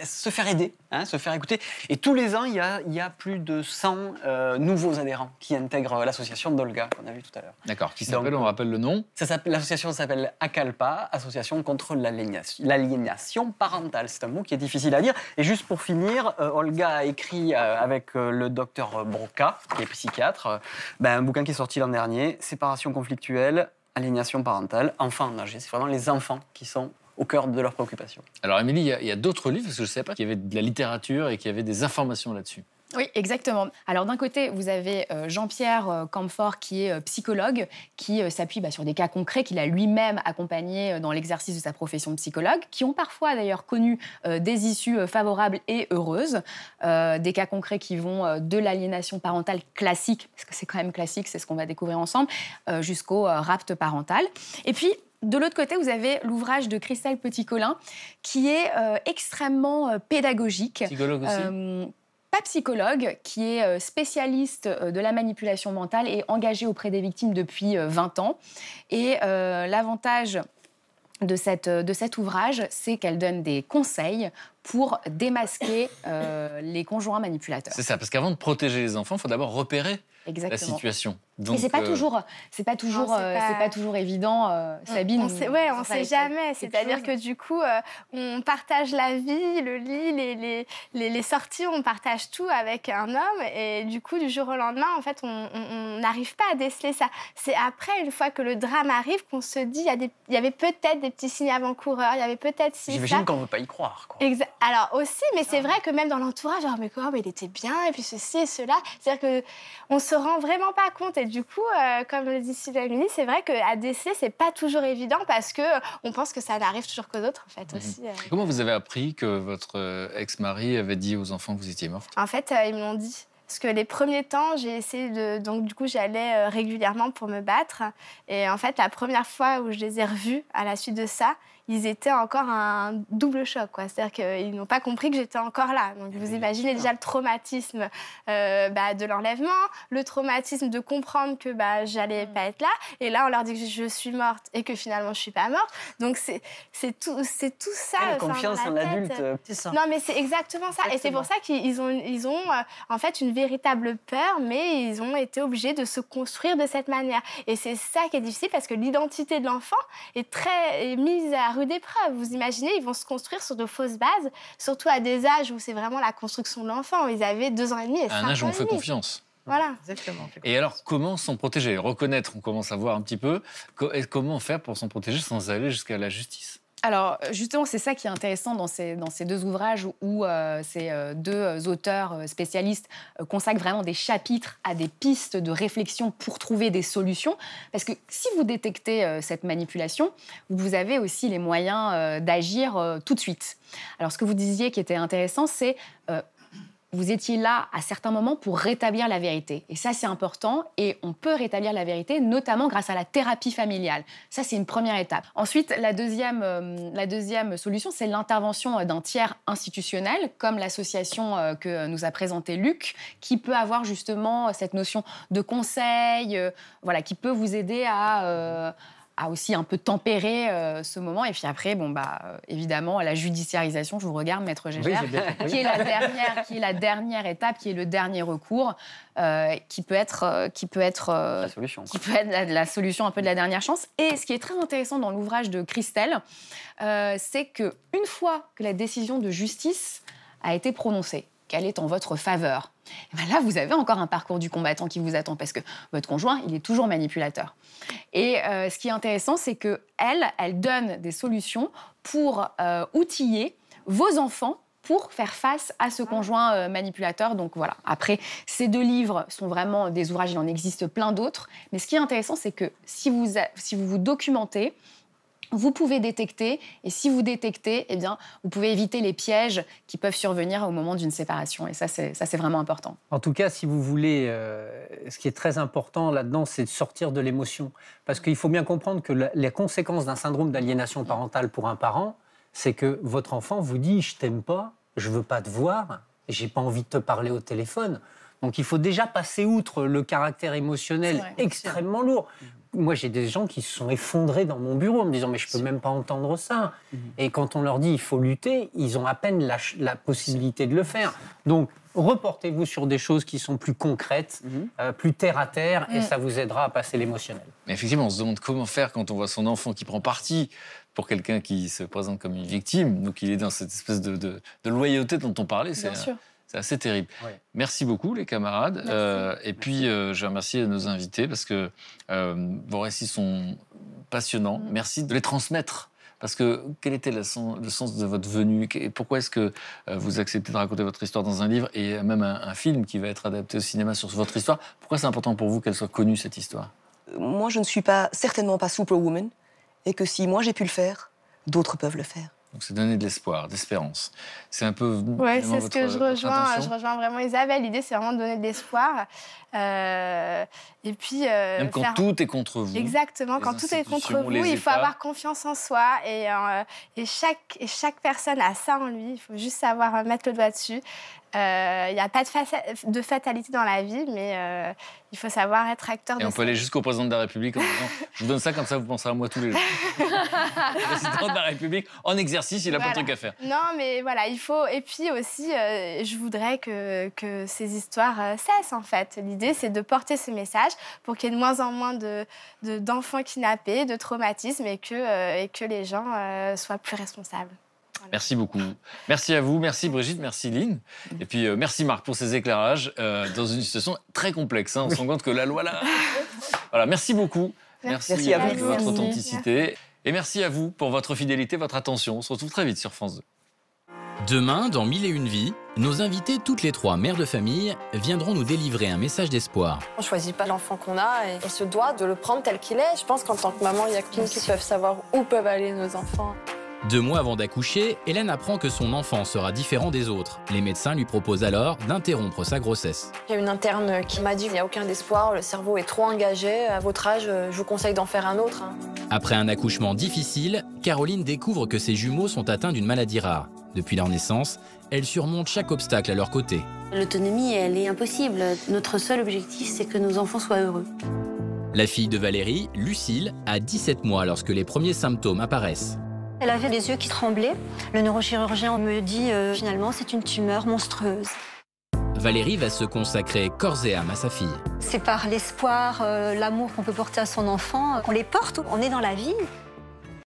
se faire aider, se faire écouter. Et tous les ans, il y a plus de 100 nouveaux adhérents qui intègrent l'association d'Olga, qu'on a vu tout à l'heure. D'accord, qui s'appelle, on rappelle le nom? L'association s'appelle ACALPA, Association contre l'aliénation parentale. C'est un mot qui est difficile à dire. Et juste pour finir, Olga a écrit avec le docteur Broca, qui est psychiatre, un bouquin qui est sorti l'an dernier, Séparation conflictuelle, aliénation parentale, enfants en âge. C'est vraiment les enfants qui sont au cœur de leurs préoccupations. Alors Émilie, il y a d'autres livres, parce que je ne savais pas qu'il y avait de la littérature et qu'il y avait des informations là-dessus. Oui, exactement. Alors d'un côté, vous avez Jean-Pierre Camphor qui est psychologue, qui s'appuie sur des cas concrets qu'il a lui-même accompagnés dans l'exercice de sa profession de psychologue, qui ont parfois d'ailleurs connu des issues favorables et heureuses, des cas concrets qui vont de l'aliénation parentale classique, parce que c'est quand même classique, c'est ce qu'on va découvrir ensemble, jusqu'au rapt parental. Et puis, de l'autre côté, vous avez l'ouvrage de Christelle Petit-Colin, qui est extrêmement pédagogique. Psychologue aussi Pas psychologue, qui est spécialiste de la manipulation mentale et engagée auprès des victimes depuis 20 ans. Et l'avantage de cet ouvrage, c'est qu'elle donne des conseils pour démasquer les conjoints manipulateurs. C'est ça, parce qu'avant de protéger les enfants, il faut d'abord repérer la situation. Donc, mais c'est pas toujours évident, Sabine. On sait jamais. C'est-à-dire que du coup, on partage la vie, le lit, les sorties, on partage tout avec un homme. Et du coup, du jour au lendemain, en fait, on n'arrive pas à déceler ça. C'est après, une fois que le drame arrive, qu'on se dit, il y avait peut-être des petits signes avant-coureurs, il y avait peut-être ci, J'imagine ça. qu'on ne veut pas y croire, quoi. Alors aussi, mais c'est vrai que même dans l'entourage, genre, mais il était bien, et puis ceci et cela. C'est-à-dire qu'on se rend vraiment pas compte. Et du coup, comme le dit Sylvie, c'est vrai qu'à déceler, c'est pas toujours évident parce qu'on pense que ça n'arrive toujours qu'aux autres, en fait, aussi. Comment vous avez appris que votre ex-mari avait dit aux enfants que vous étiez morte? En fait, ils me l'ont dit. Parce que les premiers temps, j'ai essayé de... Donc, du coup, j'allais régulièrement pour me battre. Et en fait, la première fois où je les ai revus à la suite de ça, ils étaient encore un double choc, quoi. C'est-à-dire qu'ils n'ont pas compris que j'étais encore là. Donc, vous imaginez déjà le traumatisme de l'enlèvement, le traumatisme de comprendre que j'allais pas être là. Et là, on leur dit que je suis morte et que finalement, je suis pas morte. Donc, c'est tout ça. La confiance en l'adulte. C'est ça. Non, mais c'est exactement ça. Exactement. Et c'est pour ça qu'ils ont en fait une véritable peur, mais ils ont été obligés de se construire de cette manière. Et c'est ça qui est difficile parce que l'identité de l'enfant est mise à rude épreuve. Vous imaginez, ils vont se construire sur de fausses bases, surtout à des âges où c'est vraiment la construction de l'enfant. Ils avaient 2 ans et demi et 5 ans. À un âge où on fait et demi. confiance. Voilà. Exactement. Et alors, comment s'en protéger? Reconnaître, on commence à voir un petit peu. Comment faire pour s'en protéger sans aller jusqu'à la justice? Alors, justement, c'est ça qui est intéressant dans ces 2 ouvrages où ces 2 auteurs spécialistes consacrent vraiment des chapitres à des pistes de réflexion pour trouver des solutions. Parce que si vous détectez cette manipulation, vous avez aussi les moyens d'agir tout de suite. Alors, ce que vous disiez qui était intéressant, c'est... vous étiez là à certains moments pour rétablir la vérité. Et ça, c'est important. Et on peut rétablir la vérité, notamment grâce à la thérapie familiale. Ça, c'est une première étape. Ensuite, la deuxième solution, c'est l'intervention d'un tiers institutionnel, comme l'association que nous a présentée Luc, qui peut avoir justement cette notion de conseil, qui peut vous aider à aussi un peu tempérer ce moment. Et puis après, évidemment, la judiciarisation, je vous regarde, Maître Gégère, qui est la dernière étape, qui est le dernier recours, qui peut être la solution. Qui peut être la solution un peu de la dernière chance. Et ce qui est très intéressant dans l'ouvrage de Christelle, c'est qu'une fois que la décision de justice a été prononcée, qu'elle est en votre faveur, et là, vous avez encore un parcours du combattant qui vous attend parce que votre conjoint, il est toujours manipulateur. Et ce qui est intéressant, c'est qu'elle donne des solutions pour outiller vos enfants pour faire face à ce conjoint manipulateur. Donc voilà. Après, ces 2 livres sont vraiment des ouvrages, il en existe plein d'autres. Mais ce qui est intéressant, c'est que si vous vous documentez, vous pouvez détecter, et si vous détectez, eh bien, vous pouvez éviter les pièges qui peuvent survenir au moment d'une séparation. Et ça, c'est vraiment important. En tout cas, si vous voulez, ce qui est très important là-dedans, c'est de sortir de l'émotion. Parce qu'il faut bien comprendre que les conséquences d'un syndrome d'aliénation parentale pour un parent, c'est que votre enfant vous dit « je t'aime pas, je veux pas te voir, j'ai pas envie de te parler au téléphone ». Donc il faut déjà passer outre le caractère émotionnel extrêmement lourd. Moi, j'ai des gens qui se sont effondrés dans mon bureau en me disant « mais je peux même pas entendre ça ». Et quand on leur dit « il faut lutter », ils ont à peine la possibilité de le faire. Donc, reportez-vous sur des choses qui sont plus concrètes, plus terre-à-terre, et ça vous aidera à passer l'émotionnel. Mais effectivement, on se demande comment faire quand on voit son enfant qui prend parti pour quelqu'un qui se présente comme une victime. Donc, il est dans cette espèce de loyauté dont on parlait. C'est assez terrible. Oui. Merci beaucoup, les camarades. Et puis, je remercie nos invités parce que vos récits sont passionnants. Merci de les transmettre Parce que quel était le sens de votre venue? Pourquoi est-ce que vous acceptez de raconter votre histoire dans un livre et même un film qui va être adapté au cinéma sur votre histoire? Pourquoi c'est important pour vous qu'elle soit connue, cette histoire? Moi, je ne suis certainement pas Superwoman, et que si moi j'ai pu le faire, d'autres peuvent le faire. Donc c'est donner de l'espoir, d'espérance. C'est un peu... Oui, c'est ce que je rejoins. Je rejoins vraiment Isabelle. L'idée, c'est vraiment de donner de l'espoir. Et puis... Même quand tout est contre vous. Exactement, quand tout est contre vous, il faut avoir confiance en soi. Et chaque personne a ça en lui. Il faut juste savoir mettre le doigt dessus. Il n'y a pas de fatalité dans la vie, mais il faut savoir être acteur de ça. Et on peut aller jusqu'au président de la République en disant « Je vous donne ça, comme ça vous penserez à moi tous les jours. » Le président de la République, en exercice, il n'a pas de truc à faire. Non, mais voilà, il faut... Et puis aussi, je voudrais que ces histoires cessent, en fait. L'idée, c'est de porter ce message pour qu'il y ait de moins en moins d'enfants kidnappés, de traumatismes, et que les gens soient plus responsables. Voilà. Merci beaucoup. Merci à vous, merci Brigitte, merci Line. Et puis merci Marc pour ces éclairages dans une situation très complexe. Hein. On se rend compte que la loi là... Voilà, merci beaucoup. Merci à vous de votre authenticité. Et merci à vous pour votre fidélité, votre attention. On se retrouve très vite sur France 2. Demain, dans 1001 vies, nos invités, toutes les trois mères de famille, viendront nous délivrer un message d'espoir. On ne choisit pas l'enfant qu'on a et on se doit de le prendre tel qu'il est. Je pense qu'en tant que maman, il n'y a que nous qui peuvent savoir où peuvent aller nos enfants. 2 mois avant d'accoucher, Hélène apprend que son enfant sera différent des autres. Les médecins lui proposent alors d'interrompre sa grossesse. Il y a une interne qui m'a dit qu'il n'y a aucun espoir, le cerveau est trop engagé. À votre âge, je vous conseille d'en faire un autre. Après un accouchement difficile, Caroline découvre que ses jumeaux sont atteints d'une maladie rare. Depuis leur naissance, elle surmonte chaque obstacle à leur côté. L'autonomie, elle est impossible. Notre seul objectif, c'est que nos enfants soient heureux. La fille de Valérie, Lucille, a 17 mois lorsque les premiers symptômes apparaissent. Elle avait les yeux qui tremblaient. Le neurochirurgien me dit finalement c'est une tumeur monstrueuse. Valérie va se consacrer corps et âme à sa fille. C'est par l'espoir, l'amour qu'on peut porter à son enfant qu'on les porte. On est dans la vie.